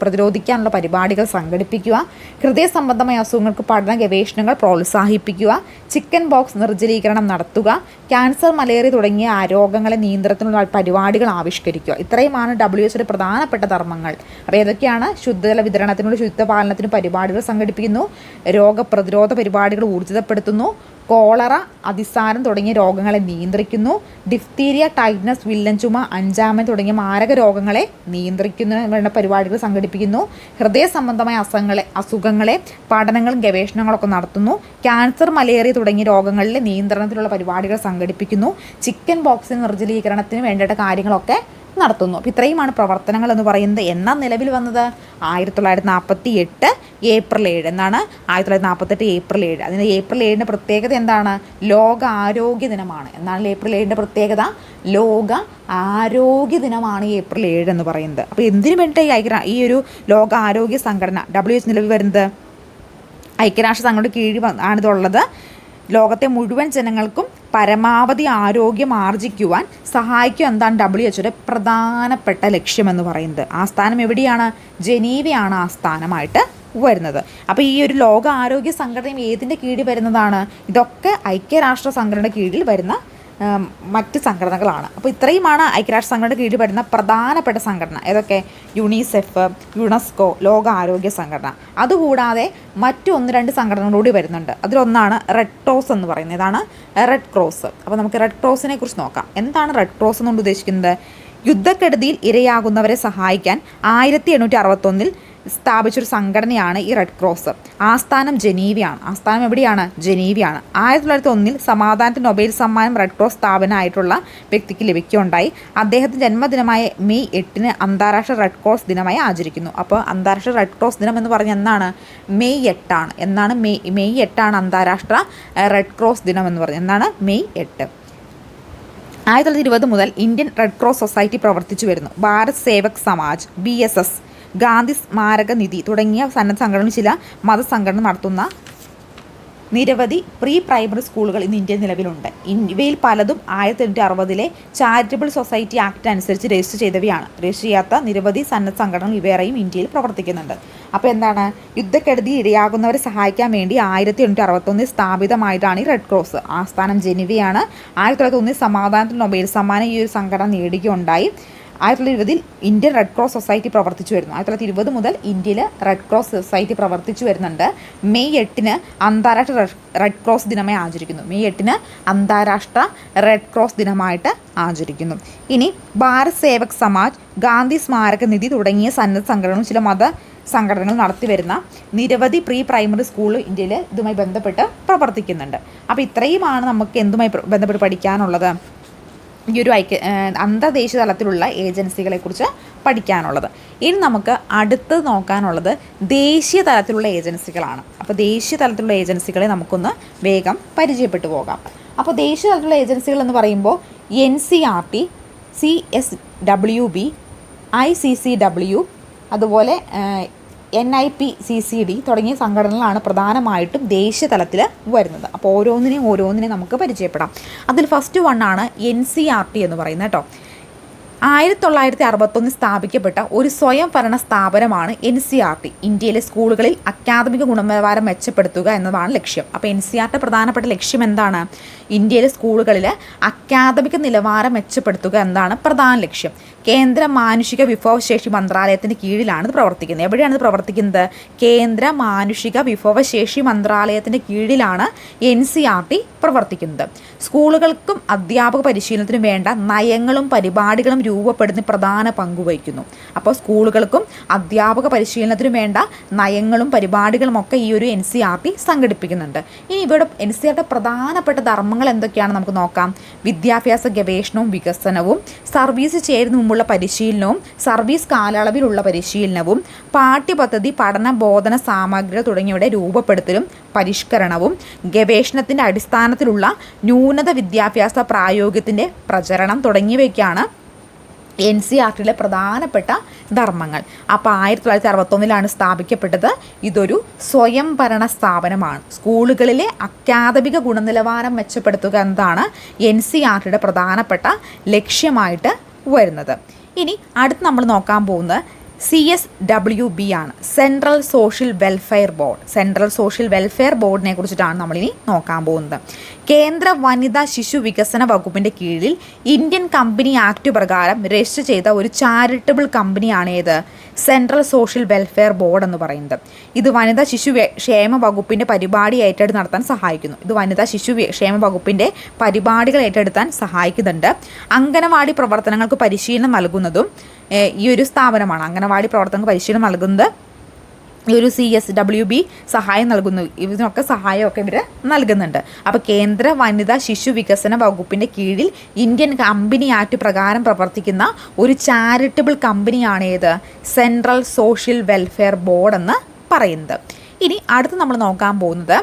പ്രതിരോധിക്കാനുള്ള പരിപാടികൾ സംഘടിപ്പിക്കുക. ഹൃദയ സംബന്ധമായ അസുഖങ്ങൾക്ക് പഠന ഗവേഷണങ്ങൾ പ്രോത്സാഹിപ്പിക്കുക. ചിക്കൻ ബോക്സ് നിർജ്ജലീകരണം നടത്തുക. ക്യാൻസർ, മലേറിയ തുടങ്ങിയ രോഗങ്ങളെ നിയന്ത്രണത്തിനുള്ള പരിപാടികൾ ആവിഷ്കരിക്കുക. ഇത്രയുമാണ് WHO പ്രധാനപ്പെട്ട ധർമ്മങ്ങൾ. അപ്പോൾ ഏതൊക്കെയാണ്? ശുദ്ധജല വിതരണത്തിനുള്ള ശുചിത്വ പാലനത്തിന് പരിപാടികൾ സംഘടിപ്പിക്കുന്നു. രോഗപ്രതിരോധ പരിപാടികൾ ഊർജിതപ്പെടുത്തുന്നു. കോളറ, അതിസാരം തുടങ്ങിയ രോഗങ്ങളെ നിയന്ത്രിക്കുന്നു. ഡിഫ്തീരിയ, ടൈറ്റനസ്, വില്ലൻ ചുമ, അഞ്ചാമൻ തുടങ്ങിയ മാരക രോഗങ്ങളെ നിയന്ത്രിക്കുന്നതിന് വേണ്ട പരിപാടികൾ സംഘടിപ്പിക്കുന്നു. ഹൃദയ സംബന്ധമായ അസുഖങ്ങളെ പഠനങ്ങളും ഗവേഷണങ്ങളൊക്കെ നടത്തുന്നു. ക്യാൻസർ, മലേറിയ തുടങ്ങിയ രോഗങ്ങളിലെ നിയന്ത്രണത്തിലുള്ള പരിപാടികൾ സംഘടിപ്പിക്കുന്നു. ചിക്കൻ ബോക്സിന് നിർജ്ജലീകരണത്തിന് വേണ്ട കാര്യങ്ങളൊക്കെ നടത്തുന്നു. അപ്പോൾ ഇത്രയുമാണ് പ്രവർത്തനങ്ങൾ എന്ന് പറയുന്നത്. എന്നാ നിലവിൽ വന്നത്? 1948 ഏപ്രിൽ 7 എന്നാണ്. 1948 ഏപ്രിൽ 7. അതിന് ഏപ്രിൽ 7 പ്രത്യേകത എന്താണ്? ലോക ആരോഗ്യ ദിനമാണ്. എന്നാണ് ഏപ്രിൽ 7 പ്രത്യേകത? ലോക ആരോഗ്യ ദിനമാണ് ഏപ്രിൽ 7 എന്ന് പറയുന്നത്. അപ്പോൾ എന്തിനു വേണ്ടിയിട്ട് ഈ ഒരു ലോക ആരോഗ്യ സംഘടന WHO നിലവിൽ വരുന്നത്? ഐക്യരാഷ്ട്ര സംഘടനയുടെ കീഴിൽ ആണിതുള്ളത്. ലോകത്തെ മുഴുവൻ ജനങ്ങൾക്കും പരമാവധി ആരോഗ്യം ആർജിക്കുവാൻ സഹായിക്കും എന്താണ് WHO പ്രധാനപ്പെട്ട ലക്ഷ്യമെന്ന് പറയുന്നത്. ആസ്ഥാനം എവിടെയാണ്? ജനീവയാണ് ആസ്ഥാനമായിട്ട് വരുന്നത്. അപ്പോൾ ഈ ഒരു ലോക ആരോഗ്യ സംഘടനയും ഏതിൻ്റെ കീഴിൽ വരുന്നതാണ്? ഇതൊക്കെ ഐക്യരാഷ്ട്ര സംഘടനയുടെ കീഴിൽ വരുന്ന മറ്റ് സംഘടനകളാണ്. അപ്പോൾ ഇത്രയുമാണ് ഐക്യരാഷ്ട്ര സംഘടനയുടെ കീഴിൽ വരുന്ന പ്രധാനപ്പെട്ട സംഘടന. ഏതൊക്കെ? യുണിസെഫ്, യുനെസ്കോ, ലോക ആരോഗ്യ സംഘടന. അതുകൂടാതെ മറ്റു 1-2 സംഘടനകളൂടി വരുന്നുണ്ട്. അതിലൊന്നാണ് റെഡ് ക്രോസ് എന്ന് പറയുന്നത്. ഇതാണ് റെഡ് ക്രോസ്. അപ്പോൾ നമുക്ക് റെഡ് ക്രോസിനെ കുറിച്ച് നോക്കാം. എന്താണ് റെഡ് ക്രോസ് എന്നുകൊണ്ട് ഉദ്ദേശിക്കുന്നത്? യുദ്ധക്കെടുതിയിൽ ഇരയാകുന്നവരെ സഹായിക്കാൻ 1861 സ്ഥാപിച്ചൊരു സംഘടനയാണ് ഈ റെഡ് ക്രോസ്. ആസ്ഥാനം ജനീവയാണ്. ആസ്ഥാനം എവിടെയാണ്? ജനീവയാണ്. 1901 സമാധാനത്തിന് നൊബേൽ സമ്മാനം റെഡ് ക്രോസ് സ്ഥാപനമായിട്ടുള്ള വ്യക്തിക്ക് ലഭിക്കുകയുണ്ടായി. അദ്ദേഹത്തിൻ്റെ ജന്മദിനമായ മെയ് 8 അന്താരാഷ്ട്ര റെഡ് ക്രോസ് ദിനമായി ആചരിക്കുന്നു. അപ്പോൾ അന്താരാഷ്ട്ര റെഡ് ക്രോസ് ദിനം എന്ന് പറഞ്ഞാൽ എന്നാണ്? മെയ് 8 എന്നാണ്. മെയ് 8 അന്താരാഷ്ട്ര റെഡ് ക്രോസ് ദിനം എന്ന് പറഞ്ഞത്. എന്നാണ്? മെയ് 8. 1920 മുതൽ ഇന്ത്യൻ റെഡ് ക്രോസ് സൊസൈറ്റി പ്രവർത്തിച്ചു വരുന്നു. ഭാരത് സേവക് സമാജ്, BSS, ഗാന്ധി സ്മാരക നിധി തുടങ്ങിയ സന്നദ്ധ സംഘടനകൾ, ചില മതസംഘടന നടത്തുന്ന നിരവധി പ്രീ പ്രൈമറി സ്കൂളുകൾ ഇന്ന് ഇന്ത്യയിൽ നിലവിലുണ്ട്. ഇവയിൽ പലതും 1860 ചാരിറ്റബിൾ സൊസൈറ്റി ആക്ട് അനുസരിച്ച് രജിസ്റ്റർ ചെയ്തവയാണ്. രജിസ്റ്റർ ചെയ്യാത്ത നിരവധി സന്നദ്ധ സംഘടനകൾ വേറെയും ഇന്ത്യയിൽ പ്രവർത്തിക്കുന്നുണ്ട്. അപ്പോൾ എന്താണ്? യുദ്ധക്കെടുതി ഇരയാകുന്നവരെ സഹായിക്കാൻ വേണ്ടി 1861 സ്ഥാപിതമായിട്ടാണ് ഈ റെഡ് ക്രോസ്. ആസ്ഥാനം ജനീവയാണ്. 1901 സമാധാനത്തിന് നൊബേൽ സമ്മാനം ഈ ഒരു സംഘടന നേടുകയുണ്ടായി. 1920 ഇന്ത്യൻ റെഡ് ക്രോസ് സൊസൈറ്റി പ്രവർത്തിച്ചു വരുന്നു. 1920 മുതൽ ഇന്ത്യയിൽ റെഡ് ക്രോസ് സൊസൈറ്റി പ്രവർത്തിച്ചു വരുന്നുണ്ട്. മെയ് 8 അന്താരാഷ്ട്ര റെഡ് ക്രോസ് ദിനമായി ആചരിക്കുന്നു. മെയ് 8 അന്താരാഷ്ട്ര റെഡ് ക്രോസ് ദിനമായിട്ട് ആചരിക്കുന്നു. ഇനി ഭാരത് സേവക് സമാജ്, ഗാന്ധി സ്മാരക നിധി തുടങ്ങിയ സന്നദ്ധ സംഘടനകളും ചില മത സംഘടനകൾ നടത്തി വരുന്ന നിരവധി പ്രീ പ്രൈമറി സ്കൂൾ ഇന്ത്യയിൽ ഇതുമായി ബന്ധപ്പെട്ട് പ്രവർത്തിക്കുന്നുണ്ട്. അപ്പോൾ ഇത്രയുമാണ് നമുക്ക് എന്തുമായി ബന്ധപ്പെട്ട് പഠിക്കാനുള്ളത്? ഈ ഒരു അന്തർദേശീയ തലത്തിലുള്ള ഏജൻസികളെക്കുറിച്ച് പഠിക്കാനുള്ളത്. ഇനി നമുക്ക് അടുത്ത് നോക്കാനുള്ളത് ദേശീയ തലത്തിലുള്ള ഏജൻസികളാണ്. അപ്പോൾ ദേശീയ തലത്തിലുള്ള ഏജൻസികളെ നമുക്കൊന്ന് വേഗം പരിചയപ്പെട്ടു പോകാം. അപ്പോൾ ദേശീയ തലത്തിലുള്ള ഏജൻസികൾ എന്ന് പറയുമ്പോൾ NCERT, CSWB, ICCW, അതുപോലെ NIPCCD തുടങ്ങിയ സംഘടനകളാണ് പ്രധാനമായിട്ടും ദേശീയ തലത്തിൽ വരുന്നത്. അപ്പോൾ ഓരോന്നിനെ നമുക്ക് പരിചയപ്പെടാം. അതിൽ ഫസ്റ്റ് വണ്ണാണ് NCERT എന്ന് പറയുന്നത് കേട്ടോ. 1961 സ്ഥാപിക്കപ്പെട്ട ഒരു സ്വയം ഭരണ സ്ഥാപനമാണ് NCERT. ഇന്ത്യയിലെ സ്കൂളുകളിൽ അക്കാദമിക ഗുണനിലവാരം മെച്ചപ്പെടുത്തുക എന്നതാണ് ലക്ഷ്യം. അപ്പോൾ NCERT പ്രധാനപ്പെട്ട ലക്ഷ്യം എന്താണ്? ഇന്ത്യയിലെ സ്കൂളുകളിൽ അക്കാദമിക് നിലവാരം മെച്ചപ്പെടുത്തുക എന്നതാണ് പ്രധാന ലക്ഷ്യം. കേന്ദ്ര മാനുഷിക വിഭവശേഷി മന്ത്രാലയത്തിൻ്റെ കീഴിലാണ് ഇത് പ്രവർത്തിക്കുന്നത്. എവിടെയാണ് ഇത് പ്രവർത്തിക്കുന്നത്? കേന്ദ്ര മാനുഷിക വിഭവശേഷി മന്ത്രാലയത്തിൻ്റെ കീഴിലാണ് NCERT പ്രവർത്തിക്കുന്നത്. സ്കൂളുകൾക്കും അധ്യാപക പരിശീലനത്തിനും വേണ്ട നയങ്ങളും പരിപാടികളും രൂപപ്പെടുന്ന പ്രധാന പങ്കുവഹിക്കുന്നു. അപ്പോൾ സ്കൂളുകൾക്കും അധ്യാപക പരിശീലനത്തിനും വേണ്ട നയങ്ങളും പരിപാടികളും ഒക്കെ ഈ ഒരു NCERT സംഘടിപ്പിക്കുന്നുണ്ട്. ഇനി ഇവിടെ NCERT പ്രധാനപ്പെട്ട ധർമ്മങ്ങൾ എന്തൊക്കെയാണെന്ന് നമുക്ക് നോക്കാം. വിദ്യാഭ്യാസ ഗവേഷണവും വികസനവും, സർവീസ് ചേരുന്ന മുമ്പുള്ള പരിശീലനവും സർവീസ് കാലയളവിലുള്ള പരിശീലനവും, പാഠ്യപദ്ധതി, പഠന ബോധന സാമഗ്രികൾ തുടങ്ങിയവയുടെ രൂപപ്പെടുത്തലും പരിഷ്കരണവും, ഗവേഷണത്തിൻ്റെ അടിസ്ഥാനത്തിലുള്ള ന്യൂനത വിദ്യാഭ്യാസ പ്രായോഗികത്തിൻ്റെ പ്രചരണം തുടങ്ങിയവയൊക്കെയാണ് NCERTയിലെ പ്രധാനപ്പെട്ട ധർമ്മങ്ങൾ. അപ്പോൾ 1961 സ്ഥാപിക്കപ്പെട്ടത്. ഇതൊരു സ്വയംഭരണ സ്ഥാപനമാണ്. സ്കൂളുകളിലെ അക്കാദമിക ഗുണനിലവാരം മെച്ചപ്പെടുത്തുക എന്നതാണ് NCERTയുടെ പ്രധാനപ്പെട്ട ലക്ഷ്യമായിട്ട് വരുന്നത്. ഇനി അടുത്ത് നമ്മൾ നോക്കാൻ പോകുന്നത് CSWB ആണ്, central social welfare board. Central social welfare ബോർഡിനെ കുറിച്ചിട്ടാണ് നമ്മളിനി നോക്കാൻ പോകുന്നത്. കേന്ദ്ര വനിതാ ശിശു വികസന വകുപ്പിൻ്റെ കീഴിൽ ഇന്ത്യൻ കമ്പനി ആക്ട് പ്രകാരം രജിസ്റ്റർ ചെയ്ത ഒരു ചാരിറ്റബിൾ കമ്പനിയാണ് ഏത്? സെൻട്രൽ സോഷ്യൽ വെൽഫെയർ ബോർഡ് എന്ന് പറയുന്നത്. ഇത് വനിതാ ശിശു ക്ഷേമ വകുപ്പിൻ്റെ പരിപാടി ഏറ്റെടുത്ത് നടത്താൻ സഹായിക്കുന്നു. ഇത് വനിതാ ശിശു ക്ഷേമ വകുപ്പിൻ്റെ പരിപാടികൾ ഏറ്റെടുത്താൻ സഹായിക്കുന്നുണ്ട്. അംഗനവാടി പ്രവർത്തനങ്ങൾക്ക് പരിശീലനം നൽകുന്നതും ഈ ഒരു സ്ഥാപനമാണ്. അംഗനവാടി പ്രവർത്തനങ്ങൾക്ക് പരിശീലനം നൽകുന്നത് ഈ ഒരു CSWB സഹായം നൽകുന്നു. ഇതിനൊക്കെ സഹായമൊക്കെ ഇവർ നൽകുന്നുണ്ട്. അപ്പോൾ കേന്ദ്ര വനിതാ ശിശു വികസന വകുപ്പിൻ്റെ കീഴിൽ ഇന്ത്യൻ കമ്പനി ആക്ട് പ്രകാരം പ്രവർത്തിക്കുന്ന ഒരു ചാരിറ്റബിൾ കമ്പനിയാണ് ഏത്? സെൻട്രൽ സോഷ്യൽ വെൽഫെയർ ബോർഡ് എന്ന് പറയുന്നത്. ഇനി അടുത്ത് നമ്മൾ നോക്കാൻ പോകുന്നത്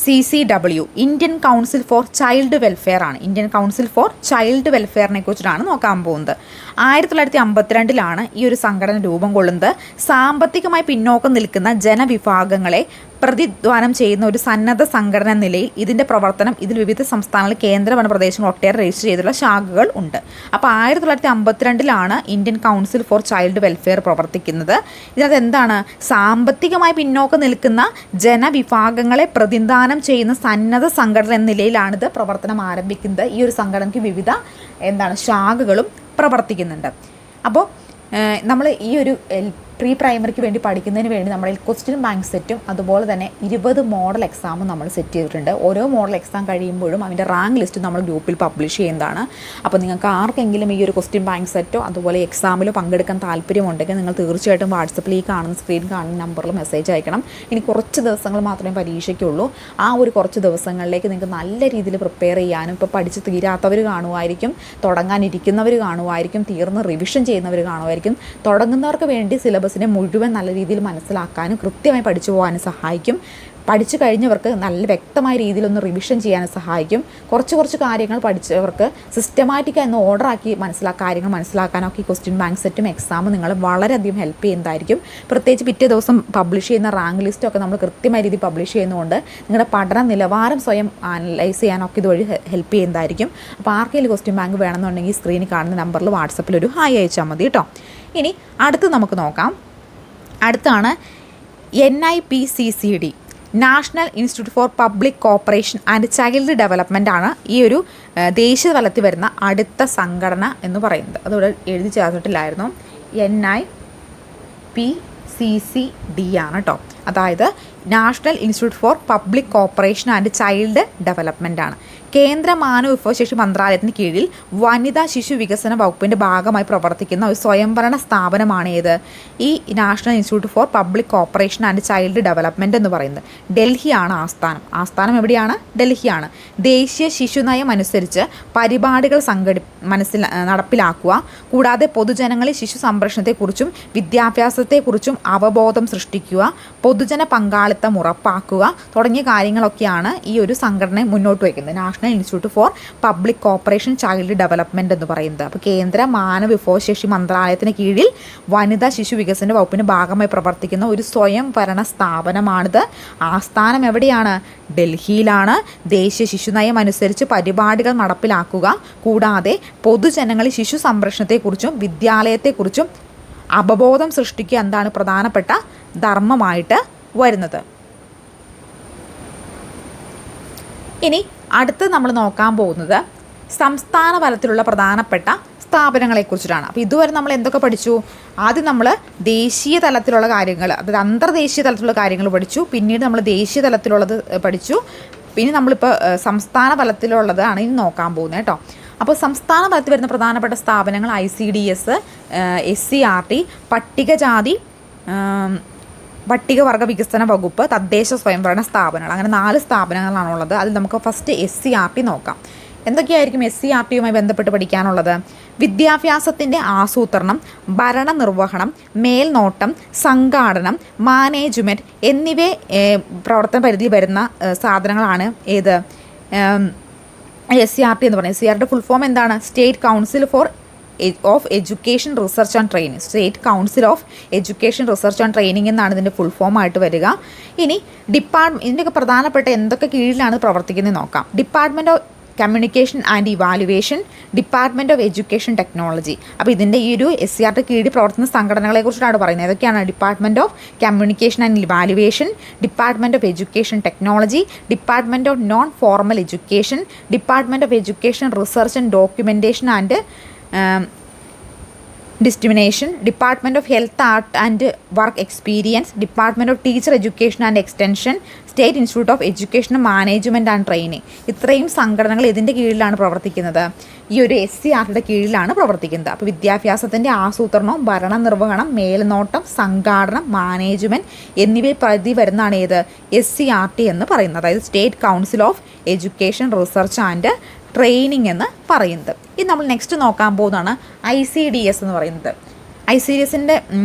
ICCW, Indian council for child welfare ആണ്. ഇന്ത്യൻ കൗൺസിൽ ഫോർ ചൈൽഡ് വെൽഫെയറിനെ കുറിച്ചിട്ടാണ് നോക്കാൻ പോകുന്നത്. 1952 ഈ ഒരു സംഘടന രൂപം കൊള്ളുന്നത്. സാമ്പത്തികമായി പിന്നോക്കം നിൽക്കുന്ന ജനവിഭാഗങ്ങളെ പ്രതിദ്വാനം ചെയ്യുന്ന ഒരു സന്നദ്ധ സംഘടന എന്ന നിലയിൽ ഇതിൻ്റെ പ്രവർത്തനം ഇതിൽ വിവിധ സംസ്ഥാനങ്ങളിൽ കേന്ദ്രഭരണ പ്രദേശങ്ങൾ ഒട്ടേറെ രജിസ്റ്റർ ചെയ്തിട്ടുള്ള ശാഖകൾ ഉണ്ട്. അപ്പോൾ 1952 Indian council for child welfare പ്രവർത്തിക്കുന്നത്. ഇതിനകത്ത് എന്താണ്? സാമ്പത്തികമായി പിന്നോക്കം നിൽക്കുന്ന ജനവിഭാഗങ്ങളെ പ്രതിനിധാനം ചെയ്യുന്ന സന്നദ്ധ സംഘടന എന്ന നിലയിലാണിത് പ്രവർത്തനം ആരംഭിക്കുന്നത്. ഈ ഒരു സംഘടനയ്ക്ക് വിവിധ ശാഖകളും പ്രവർത്തിക്കുന്നുണ്ട്. അപ്പോൾ നമ്മൾ ഈ ഒരു പ്രീ പ്രൈമറിക്ക് വേണ്ടി പഠിക്കുന്നതിന് വേണ്ടി നമ്മൾ ക്വസ്റ്റ്യൻ ബാങ്ക് സെറ്റും അതുപോലെ തന്നെ 20 മോഡൽ എക്സാമും നമ്മൾ സെറ്റ് ചെയ്തിട്ടുണ്ട്. ഓരോ മോഡൽ എക്സാം കഴിയുമ്പോഴും അതിൻ്റെ റാങ്ക് ലിസ്റ്റ് നമ്മൾ ഗ്രൂപ്പിൽ പബ്ലിഷ് ചെയ്യുന്നതാണ്. അപ്പോൾ നിങ്ങൾക്ക് ആർക്കെങ്കിലും ഈ ഒരു ക്വസ്റ്റ്യൻ ബാങ്ക് സെറ്റോ അതുപോലെ എക്സാമിലോ പങ്കെടുക്കാൻ താല്പര്യമുണ്ടെങ്കിൽ നിങ്ങൾ തീർച്ചയായിട്ടും വാട്സപ്പിൽ ഈ കാണുന്ന സ്ക്രീൻ കാണുന്ന നമ്പറിൽ മെസ്സേജ് അയക്കണം. ഇനി കുറച്ച് ദിവസങ്ങൾ മാത്രമേ പരീക്ഷയ്ക്കുള്ളൂ. ആ ഒരു കുറച്ച് ദിവസങ്ങളിലേക്ക് നിങ്ങൾക്ക് നല്ല രീതിയിൽ പ്രിപ്പയർ ചെയ്യാനും, ഇപ്പോൾ പഠിച്ച് തീരാത്തവർ കാണുമായിരിക്കും, തുടങ്ങാനിരിക്കുന്നവർ കാണുമായിരിക്കും, തീർന്ന് റിവിഷൻ ചെയ്യുന്നവർ കാണുമായിരിക്കും. തുടങ്ങുന്നവർക്ക് വേണ്ടി സിലബസിനെ മുഴുവൻ നല്ല രീതിയിൽ മനസ്സിലാക്കാനും കൃത്യമായി പഠിച്ചു പോകാനും സഹായിക്കും. പഠിച്ചു കഴിഞ്ഞവർക്ക് നല്ല വ്യക്തമായ രീതിയിലൊന്ന് റിവിഷൻ ചെയ്യാനും സഹായിക്കും. കുറച്ച് കാര്യങ്ങൾ പഠിച്ചവർക്ക് സിസ്റ്റമാറ്റിക്കായി ഒന്ന് ഓർഡറാക്കി കാര്യങ്ങൾ മനസ്സിലാക്കാനൊക്കെ ഈ ക്വസ്റ്റ്യൻ ബാങ്ക് സെറ്റും എക്സാമും നിങ്ങളെ വളരെയധികം ഹെൽപ്പ് ചെയ്യുന്നതായിരിക്കും. പ്രത്യേകിച്ച് പിറ്റേ ദിവസം പബ്ലിഷ് ചെയ്യുന്ന റാങ്ക് ലിസ്റ്റൊക്കെ നമ്മൾ കൃത്യമായ രീതിയിൽ പബ്ലിഷ് ചെയ്യുന്നതുകൊണ്ട് നിങ്ങളുടെ പഠന നിലവാരം സ്വയം അനലൈസ് ചെയ്യാനൊക്കെ ഇതുവഴി ഹെൽപ്പ് ചെയ്യുന്നതായിരിക്കും. അപ്പോൾ ആർക്കെങ്കിലും ക്വസ്റ്റ്യൻ ബാങ്ക് വേണമെന്നുണ്ടെങ്കിൽ സ്ക്രീനിൽ കാണുന്ന നമ്പറിൽ വാട്സപ്പിൽ ഒരു ഹായ് അയച്ചാൽ മതി കേട്ടോ. ഇനി അടുത്ത് നമുക്ക് നോക്കാം. അടുത്താണ് NIPCCD, national institute for public cooperation and child development ആണ് ഈ ഒരു ദേശീയ തലത്തിൽ വരുന്ന അടുത്ത സംഘടന എന്ന് പറയുന്നത്. അതിവിടെ എഴുതി ചേർത്തിട്ടില്ലായിരുന്നു. NIPCCD ആണ് കേട്ടോ. അതായത് national institute for public cooperation and child development ആണ്. കേന്ദ്ര മാനവ വിഭവശേഷി മന്ത്രാലയത്തിന് കീഴിൽ വനിതാ ശിശു വികസന വകുപ്പിൻ്റെ ഭാഗമായി പ്രവർത്തിക്കുന്ന ഒരു സ്വയംഭരണ സ്ഥാപനമാണ് ഏത്? ഈ national institute for public cooperation and child development എന്ന് പറയുന്നത്. ഡൽഹിയാണ് ആസ്ഥാനം. ആസ്ഥാനം എവിടെയാണ്? ഡൽഹിയാണ്. ദേശീയ ശിശുനയം അനുസരിച്ച് പരിപാടികൾ നടപ്പിലാക്കുക, കൂടാതെ പൊതുജനങ്ങളിൽ ശിശു സംരക്ഷണത്തെക്കുറിച്ചും വിദ്യാഭ്യാസത്തെക്കുറിച്ചും അവബോധം സൃഷ്ടിക്കുക, പൊതുജന പങ്കാളിത്തം ഉറപ്പാക്കുക തുടങ്ങിയ കാര്യങ്ങളൊക്കെയാണ് ഈ ഒരു സംഘടന മുന്നോട്ട് വയ്ക്കുന്നത്. National institute for public corporation child development എന്ന് പറയുന്നത്. അപ്പോൾ കേന്ദ്ര മാനവ വിഭവശേഷി മന്ത്രാലയത്തിന് കീഴിൽ വനിതാ ശിശു വികസന വകുപ്പിൻ്റെ ഭാഗമായി പ്രവർത്തിക്കുന്ന ഒരു സ്വയം ഭരണ സ്ഥാപനമാണിത്. ആസ്ഥാനം എവിടെയാണ്? ഡൽഹിയിലാണ്. ദേശീയ ശിശുനയം അനുസരിച്ച് പരിപാടികൾ നടപ്പിലാക്കുക, കൂടാതെ പൊതുജനങ്ങളിൽ ശിശു സംരക്ഷണത്തെക്കുറിച്ചും വിദ്യാലയത്തെക്കുറിച്ചും അവബോധം സൃഷ്ടിക്കുക എന്താണ് പ്രധാനപ്പെട്ട ധർമ്മമായിട്ട് വരുന്നത്. ഇനി അടുത്ത് നമ്മൾ നോക്കാൻ പോകുന്നത് സംസ്ഥാന തലത്തിലുള്ള പ്രധാനപ്പെട്ട സ്ഥാപനങ്ങളെക്കുറിച്ചിട്ടാണ്. അപ്പോൾ ഇതുവരെ നമ്മൾ എന്തൊക്കെ പഠിച്ചു? ആദ്യം നമ്മൾ ദേശീയ തലത്തിലുള്ള കാര്യങ്ങൾ, അതായത് അന്തർദേശീയ തലത്തിലുള്ള കാര്യങ്ങൾ പഠിച്ചു. പിന്നീട് നമ്മൾ ദേശീയ തലത്തിലുള്ളത് പഠിച്ചു. പിന്നെ നമ്മളിപ്പോൾ സംസ്ഥാന തലത്തിലുള്ളതാണ് ഇനി നോക്കാൻ പോകുന്നത് കേട്ടോ. അപ്പോൾ സംസ്ഥാന തലത്തിൽ വരുന്ന പ്രധാനപ്പെട്ട സ്ഥാപനങ്ങൾ ICDS, SCRT, പട്ടികവർഗ വികസന വകുപ്പ്, തദ്ദേശ സ്വയംഭരണ സ്ഥാപനങ്ങൾ, അങ്ങനെ 4 സ്ഥാപനങ്ങളാണുള്ളത്. അതിൽ നമുക്ക് ഫസ്റ്റ് SCRT നോക്കാം. എന്തൊക്കെയായിരിക്കും SCRTയുമായി ബന്ധപ്പെട്ട് പഠിക്കാനുള്ളത്? വിദ്യാഭ്യാസത്തിൻ്റെ ആസൂത്രണം, ഭരണനിർവഹണം, മേൽനോട്ടം, സംഘാടനം, മാനേജ്മെൻറ്റ് എന്നിവ പ്രവർത്തന പരിധി വരുന്ന സാധനങ്ങളാണ് ഏത് SCRT എന്ന് പറയുന്നത്. SCRT ഫുൾ ഫോം എന്താണ്? State council of education research and training. State council of education research and training എന്നാണ് ഇതിൻ്റെ ഫുൾ ഫോം ആയിട്ട് വരിക. ഇനി ഇതിൻ്റെയൊക്കെ പ്രധാനപ്പെട്ട എന്തൊക്കെ കീഴിലാണ് പ്രവർത്തിക്കുന്നത് നോക്കാം. Department of communication and evaluation, department of education technology. അപ്പോൾ ഇതിൻ്റെ ഈ ഒരു SCRT കീഴിൽ പ്രവർത്തിക്കുന്ന സംഘടനകളെക്കുറിച്ചാണ് പറയുന്നത്. ഏതൊക്കെയാണ്? Department of communication and evaluation, department of education technology, department of non formal education, department of education research and documentation and dissemination, department of health art and work experience, department of teacher education and extension, state institute of education management and training. ഇത്രയും സംഘടനകൾ ഇതിൻ്റെ കീഴിലാണ് പ്രവർത്തിക്കുന്നത്. ഈ ഒരു SCRTയുടെ കീഴിലാണ് പ്രവർത്തിക്കുന്നത്. അപ്പോൾ വിദ്യാഭ്യാസത്തിൻ്റെ ആസൂത്രണവും ഭരണനിർവഹണം, മേൽനോട്ടം, സംഘാടനം, മാനേജ്മെൻറ്റ് എന്നിവ പരിധി വരുന്നതാണ് ഏത് SCRT എന്ന് പറയുന്നത്. അതായത് state council of education research and training എന്ന് പറയുന്നത്. ഇത് നമ്മൾ നെക്സ്റ്റ് നോക്കാൻ പോകുന്നതാണ് ICDS എന്ന് പറയുന്നത്. ICDSൻ്റെ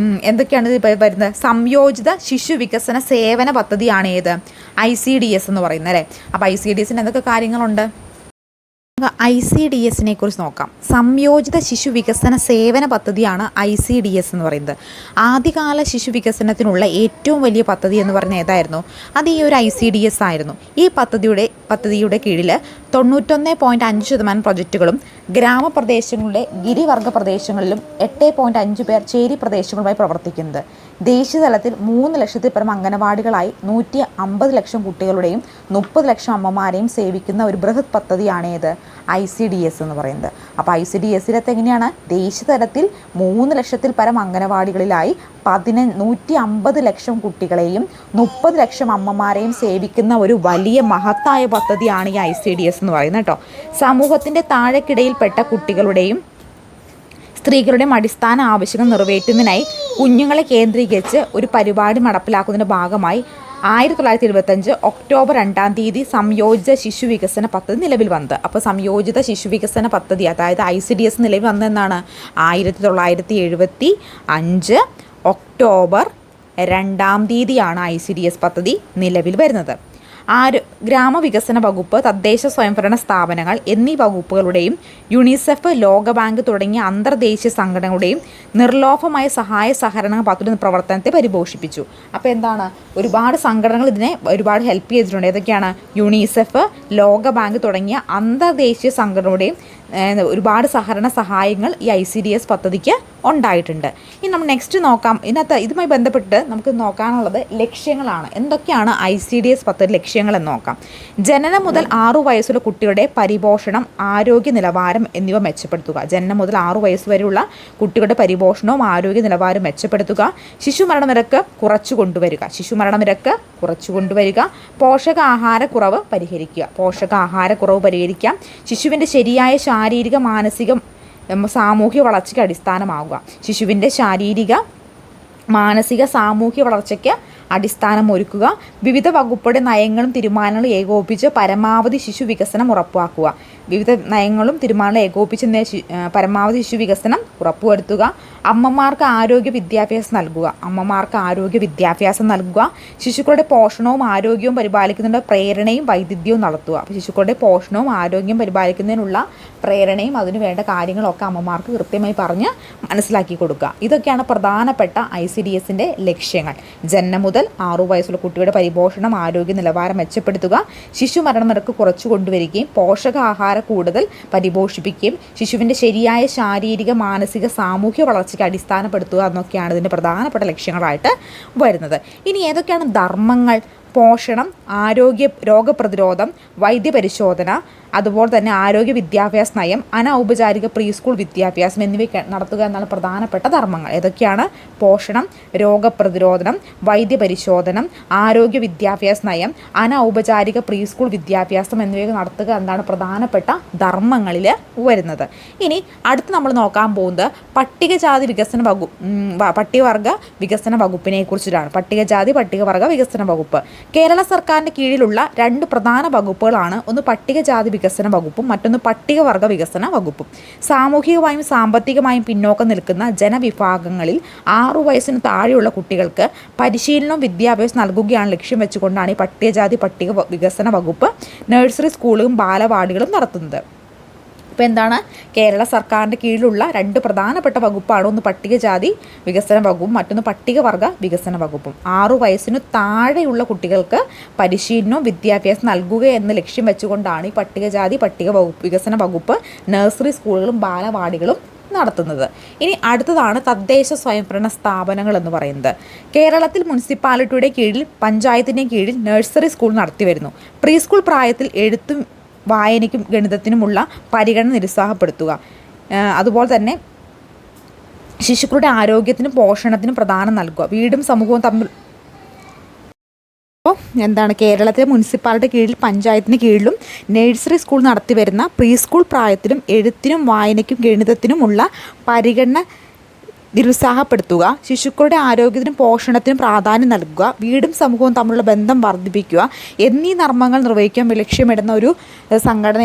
എന്തൊക്കെയാണ് ഇത് വരുന്നത്? സംയോജിത ശിശു വികസന സേവന പദ്ധതിയാണ് ഏത് ICDS എന്ന് പറയുന്നത് അല്ലേ. അപ്പോൾ ICDSന് എന്തൊക്കെ കാര്യങ്ങളുണ്ട്? ICDSനെ കുറിച്ച് നോക്കാം. സംയോജിത ശിശു വികസന സേവന പദ്ധതിയാണ് ICDS എന്ന് പറയുന്നത്. ആദ്യകാല ശിശു വികസനത്തിനുള്ള ഏറ്റവും വലിയ പദ്ധതി എന്ന് പറഞ്ഞാൽ ഏതായിരുന്നു? അത് ഈ ഒരു ICDS ആയിരുന്നു. ഈ പദ്ധതിയുടെ കീഴിൽ 91.5% പ്രൊജക്റ്റുകളും ഗ്രാമപ്രദേശങ്ങളുടെ ഗിരിവർഗ പ്രദേശങ്ങളിലും 8.5 പേർ ചേരി പ്രദേശങ്ങളുമായി പ്രവർത്തിക്കുന്നത്. ദേശീയ തലത്തിൽ 3 ലക്ഷത്തിൽ പരം അംഗനവാടികളായി 150 ലക്ഷം കുട്ടികളുടെയും 30 ലക്ഷം അമ്മമാരെയും സേവിക്കുന്ന ഒരു ബൃഹത് പദ്ധതിയാണ് ഏത് ICDS എന്ന് പറയുന്നത്. അപ്പോൾ ICDSലത്തെ എങ്ങനെയാണ്? ദേശീയ തലത്തിൽ 3 ലക്ഷത്തിൽ പരം അംഗനവാടികളിലായി 150 ലക്ഷം കുട്ടികളെയും 30 ലക്ഷം അമ്മമാരെയും സേവിക്കുന്ന ഒരു വലിയ മഹത്തായ പദ്ധതിയാണ് ഈ ICDS എന്ന് പറയുന്നത് കേട്ടോ. സമൂഹത്തിൻ്റെ താഴെക്കിടയിൽപ്പെട്ട കുട്ടികളുടെയും സ്ത്രീകളുടെയും അടിസ്ഥാന ആവശ്യങ്ങൾ നിറവേറ്റുന്നതിനായി കുഞ്ഞുങ്ങളെ കേന്ദ്രീകരിച്ച് ഒരു പരിപാടി നടപ്പിലാക്കുന്നതിൻ്റെ ഭാഗമായി 1975 ഒക്ടോബർ 2 സംയോജിത ശിശു വികസന പദ്ധതി നിലവിൽ വന്നത്. അപ്പോൾ സംയോജിത ശിശു വികസന പദ്ധതി അതായത് ICDS നിലവിൽ വന്നതെന്നാണ് 1975 ഒക്ടോബർ 2 ICDS പദ്ധതി നിലവിൽ വരുന്നത്. ഗ്രാമവികസന വകുപ്പ്, തദ്ദേശ സ്വയംഭരണ സ്ഥാപനങ്ങൾ എന്നീ വകുപ്പുകളുടെയും യുണിസെഫ്, ലോകബാങ്ക് തുടങ്ങിയ അന്തർദേശീയ സംഘടനകളുടെയും നിർലോഭമായ സഹായ സഹകരണ പദ്ധതി പ്രവർത്തനത്തെ പരിപോഷിപ്പിച്ചു. അപ്പോൾ എന്താണ്? ഒരുപാട് സംഘടനകൾ ഇതിനെ ഒരുപാട് ഹെൽപ്പ് ചെയ്തിട്ടുണ്ട്. ഏതൊക്കെയാണ്? യുണിസെഫ്, ലോകബാങ്ക് തുടങ്ങിയ അന്തർദേശീയ സംഘടനകളുടെയും ഒരുപാട് സഹായങ്ങൾ ഈ ICDS പദ്ധതിക്ക് ഉണ്ടായിട്ടുണ്ട്. ഇനി നമ്മൾ നെക്സ്റ്റ് നോക്കാം. ഇതുമായി ബന്ധപ്പെട്ട് നമുക്ക് നോക്കാനുള്ളത് ലക്ഷ്യങ്ങളാണ്. എന്തൊക്കെയാണ് ICDS പദ്ധതി ലക്ഷ്യങ്ങളെന്ന് നോക്കാം. ജനനം മുതൽ 6 വയസ്സുള്ള കുട്ടിയുടെ പരിപോഷണം, ആരോഗ്യ നിലവാരം എന്നിവ മെച്ചപ്പെടുത്തുക. ജനനം മുതൽ 6 വയസ്സ് വരെയുള്ള കുട്ടികളുടെ പരിപോഷണവും ആരോഗ്യ നിലവാരം മെച്ചപ്പെടുത്തുക. ശിശുമരണനിരക്ക് കുറച്ചു കൊണ്ടുവരിക. പോഷകാഹാരക്കുറവ് പരിഹരിക്കാം. ശിശുവിൻ്റെ ശരിയായ ശാരീരിക, മാനസിക, സാമൂഹ്യ വളർച്ചയ്ക്ക് അടിസ്ഥാനമാവുക. ശിശുവിൻ്റെ ശാരീരിക, മാനസിക, സാമൂഹ്യ വളർച്ചയ്ക്ക് അടിസ്ഥാനം ഒരുക്കുക. വിവിധ വകുപ്പുകളുടെ നയങ്ങളും തീരുമാനങ്ങളും ഏകോപിപ്പിച്ച് പരമാവധി ശിശു വികസനം ഉറപ്പാക്കുക. പരമാവധി ശിശു വികസനം ഉറപ്പുവരുത്തുക. അമ്മമാർക്ക് ആരോഗ്യ വിദ്യാഭ്യാസം നൽകുക. ശിശുക്കളുടെ പോഷണവും ആരോഗ്യവും പരിപാലിക്കുന്നതിനുള്ള പ്രേരണയും വൈദഗ്ധ്യവും നടത്തുക. അപ്പോൾ ശിശുക്കളുടെ പോഷണവും ആരോഗ്യം പരിപാലിക്കുന്നതിനുള്ള പ്രേരണയും അതിനു വേണ്ട കാര്യങ്ങളൊക്കെ അമ്മമാർക്ക് കൃത്യമായി പറഞ്ഞ് മനസ്സിലാക്കി കൊടുക്കുക. ഇതൊക്കെയാണ് പ്രധാനപ്പെട്ട ICDSൻ്റെ ലക്ഷ്യങ്ങൾ. ജനനം മുതൽ 6 വയസ്സുള്ള കുട്ടിയുടെ പരിപോഷണം, ആരോഗ്യ നിലവാരം മെച്ചപ്പെടുത്തുക. ശിശു മരണനിരക്ക് കുറച്ചു കൊണ്ടുവരികയും പോഷകാഹാര കൂടുതൽ പരിപോഷിപ്പിക്കുകയും ശിശുവിൻ്റെ ശരിയായ ശാരീരിക, മാനസിക, സാമൂഹ്യ വളർച്ചയ്ക്ക് അടിസ്ഥാനപ്പെടുത്തുക എന്നൊക്കെയാണ് ഇതിൻ്റെ പ്രധാനപ്പെട്ട ലക്ഷ്യങ്ങളായിട്ട് വരുന്നത്. ഇനി ഏതൊക്കെയാണ് ധർമ്മങ്ങൾ? പോഷണം, രോഗപ്രതിരോധം, വൈദ്യപരിശോധന, അതുപോലെ തന്നെ ആരോഗ്യ വിദ്യാഭ്യാസ നയം, അനൗപചാരിക പ്രീ സ്കൂൾ വിദ്യാഭ്യാസം എന്നിവ നടത്തുക എന്നാണ് പ്രധാനപ്പെട്ട ധർമ്മങ്ങൾ. ഏതൊക്കെയാണ്? പോഷണം, രോഗപ്രതിരോധം, വൈദ്യപരിശോധനം, ആരോഗ്യ വിദ്യാഭ്യാസ നയം, അനൗപചാരിക പ്രീ സ്കൂൾ വിദ്യാഭ്യാസം എന്നിവ നടത്തുക എന്നാണ് പ്രധാനപ്പെട്ട ധർമ്മങ്ങളിൽ വരുന്നത്. ഇനി അടുത്ത് നമ്മൾ നോക്കാൻ പോകുന്നത് പട്ടികജാതി പട്ടികവർഗ വികസന വകുപ്പിനെ കുറിച്ചിട്ടാണ്. പട്ടികവർഗ വികസന വകുപ്പ് കേരള സർക്കാരിൻ്റെ കീഴിലുള്ള 2 പ്രധാന വകുപ്പുകളാണ്. ഒന്ന് പട്ടികജാതി വികസന വകുപ്പും മറ്റൊന്ന് പട്ടികവർഗ വികസന വകുപ്പും. സാമൂഹികമായും സാമ്പത്തികമായും പിന്നോക്കം നിൽക്കുന്ന ജനവിഭാഗങ്ങളിൽ 6 വയസ്സിന് താഴെയുള്ള കുട്ടികൾക്ക് പരിശീലനവും വിദ്യാഭ്യാസം നൽകുകയാണ് ലക്ഷ്യം വെച്ചുകൊണ്ടാണ് ഈ പട്ടികജാതി പട്ടിക വികസന വകുപ്പ് നഴ്സറി സ്കൂളുകളും ബാലവാടികളും നടത്തുന്നത്. ഇപ്പോൾ എന്താണ്? കേരള സർക്കാരിൻ്റെ കീഴിലുള്ള 2 പ്രധാനപ്പെട്ട വകുപ്പാണ്. ഒന്ന് പട്ടികജാതി വികസന വകുപ്പും മറ്റൊന്ന് പട്ടികവർഗ വികസന വകുപ്പും. 6 വയസ്സിനു താഴെയുള്ള കുട്ടികൾക്ക് പരിശീലനവും വിദ്യാഭ്യാസം നൽകുക എന്ന ലക്ഷ്യം വെച്ചുകൊണ്ടാണ് ഈ പട്ടികജാതി പട്ടിക വികസന വകുപ്പ് നഴ്സറി സ്കൂളുകളും ബാലവാടികളും നടത്തുന്നത്. ഇനി അടുത്തതാണ് തദ്ദേശ സ്വയംഭരണ സ്ഥാപനങ്ങൾ എന്ന് പറയുന്നത്. കേരളത്തിൽ മുനിസിപ്പാലിറ്റിയുടെ കീഴിൽ പഞ്ചായത്തിൻ്റെ കീഴിൽ നഴ്സറി സ്കൂൾ നടത്തിവരുന്നു. പ്രീ സ്കൂൾ പ്രായത്തിൽ എഴുത്തും വായനയ്ക്കും ഗണിതത്തിനുമുള്ള പരിഗണന നിരുത്സാഹപ്പെടുത്തുക. അതുപോലെ തന്നെ ശിശുക്കളുടെ ആരോഗ്യത്തിനും പോഷണത്തിനും പ്രാധാന്യം നൽകുക. വീടും സമൂഹവും തമ്മിൽ കേരളത്തിലെ മുനിസിപ്പാലിറ്റി കീഴിൽ പഞ്ചായത്തിന് കീഴിലും നഴ്സറി സ്കൂൾ നടത്തിവരുന്ന പ്രീ സ്കൂൾ പ്രായത്തിലും എഴുത്തിനും വായനയ്ക്കും ഗണിതത്തിനുമുള്ള പരിഗണന നിരുത്സാഹപ്പെടുത്തുക. ശിശുക്കളുടെ ആരോഗ്യത്തിനും പോഷണത്തിനും പ്രാധാന്യം നൽകുക. വീടും സമൂഹവും തമ്മിലുള്ള ബന്ധം വർദ്ധിപ്പിക്കുക എന്നീ ധർമ്മങ്ങൾ നിർവഹിക്കാൻ ലക്ഷ്യമിടുന്ന ഒരു സംഘടന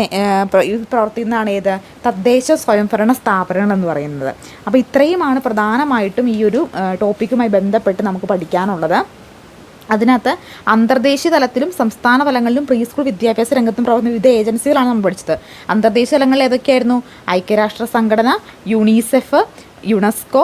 പ്രവർത്തിക്കുന്നതാണ് ഏത്? തദ്ദേശ സ്വയംഭരണ സ്ഥാപനങ്ങൾ എന്ന് പറയുന്നത്. അപ്പോൾ ഇത്രയുമാണ് പ്രധാനമായിട്ടും ഈ ഒരു ടോപ്പിക്കുമായി ബന്ധപ്പെട്ട് നമുക്ക് പഠിക്കാനുള്ളത്. അതിനകത്ത് അന്തർദേശീയ തലത്തിലും സംസ്ഥാന തലങ്ങളിലും പ്രീ സ്കൂൾ വിദ്യാഭ്യാസ രംഗത്തും പ്രവർത്തിക്കുന്ന വിവിധ ഏജൻസികളാണ് നമ്മൾ പഠിച്ചത്. അന്തർദേശീയ തലങ്ങളിൽ ഏതൊക്കെയായിരുന്നു? ഐക്യരാഷ്ട്ര സംഘടന, UNICEF, UNESCO,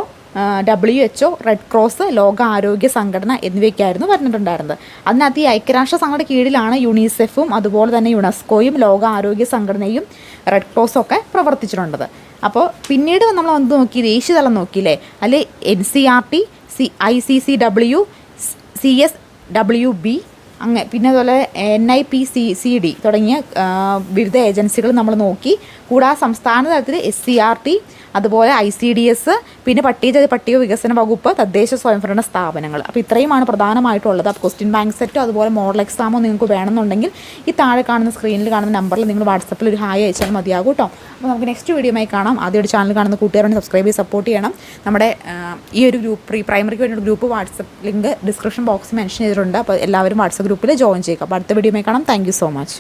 WHO, red cross, ലോക ആരോഗ്യ സംഘടന എന്നിവയ്ക്കായിരുന്നു പറഞ്ഞിട്ടുണ്ടായിരുന്നത്. അതിനകത്ത് ഈ ഐക്യരാഷ്ട്ര സംഘടന കീഴിലാണ് യുണിസെഫും അതുപോലെ തന്നെ യുനെസ്കോയും ലോക ആരോഗ്യ സംഘടനയും റെഡ് ക്രോസും ഒക്കെ പ്രവർത്തിച്ചിട്ടുള്ളത്. അപ്പോൾ പിന്നീട് നമ്മൾ വന്ന് നോക്കി ദേശീയതലം നോക്കിയില്ലേ? അല്ലെ NCERT, ICCW, CSWB, പിന്നെ അതുപോലെ NIPCCD തുടങ്ങിയ വിവിധ ഏജൻസികൾ നമ്മൾ നോക്കി. കൂടാതെ സംസ്ഥാന തലത്തിൽ SCERT, അതുപോലെ ICDS, പിന്നെ പട്ടികജാതി പട്ടിക വികസന വകുപ്പ്, തദ്ദേശ സ്വയംഭരണ സ്ഥാപനങ്ങൾ. അപ്പോൾ ഇത്രയുമാണ് പ്രധാനമായിട്ടുള്ളത്. അപ്പോൾ ക്വസ്റ്റ്യൻ ബാങ്ക് സെറ്റോ അതുപോലെ മോഡൽ എക്സാമോ നിങ്ങൾക്ക് വേണമെന്നുണ്ടെങ്കിൽ ഈ താഴെ കാണുന്ന സ്ക്രീനിൽ കാണുന്ന നമ്പറിൽ നിങ്ങൾ വാട്സപ്പിൽ ഒരു ഹായ് അയച്ചാൽ മതിയാകും കേട്ടോ. അപ്പോൾ നമുക്ക് നെക്സ്റ്റ് വീഡിയോയുമായി കാണാം. ആദ്യമായിട്ട് ചാനൽ കാണുന്ന കൂട്ടുകാരോട് സബ്സ്ക്രൈബ് ചെയ്ത് സപ്പോർട്ട് ചെയ്യണം. നമ്മുടെ ഈ ഒരു ഗ്രൂപ്പ് പ്രൈമറിക്ക് വേണ്ടിയുള്ള ഗ്രൂപ്പ് വാട്സപ്പ് ലിങ്ക് ഡിസ്ക്രിപ്ഷൻ ബോക്സിൽ മെൻഷൻ ചെയ്തിട്ടുണ്ട്. അപ്പോൾ എല്ലാവരും വാട്സപ്പ് ഗ്രൂപ്പിൽ ജോയിൻ ചെയ്യുക. അപ്പോൾ അടുത്ത വീഡിയോയുമായി കാണാം. Thank you so much.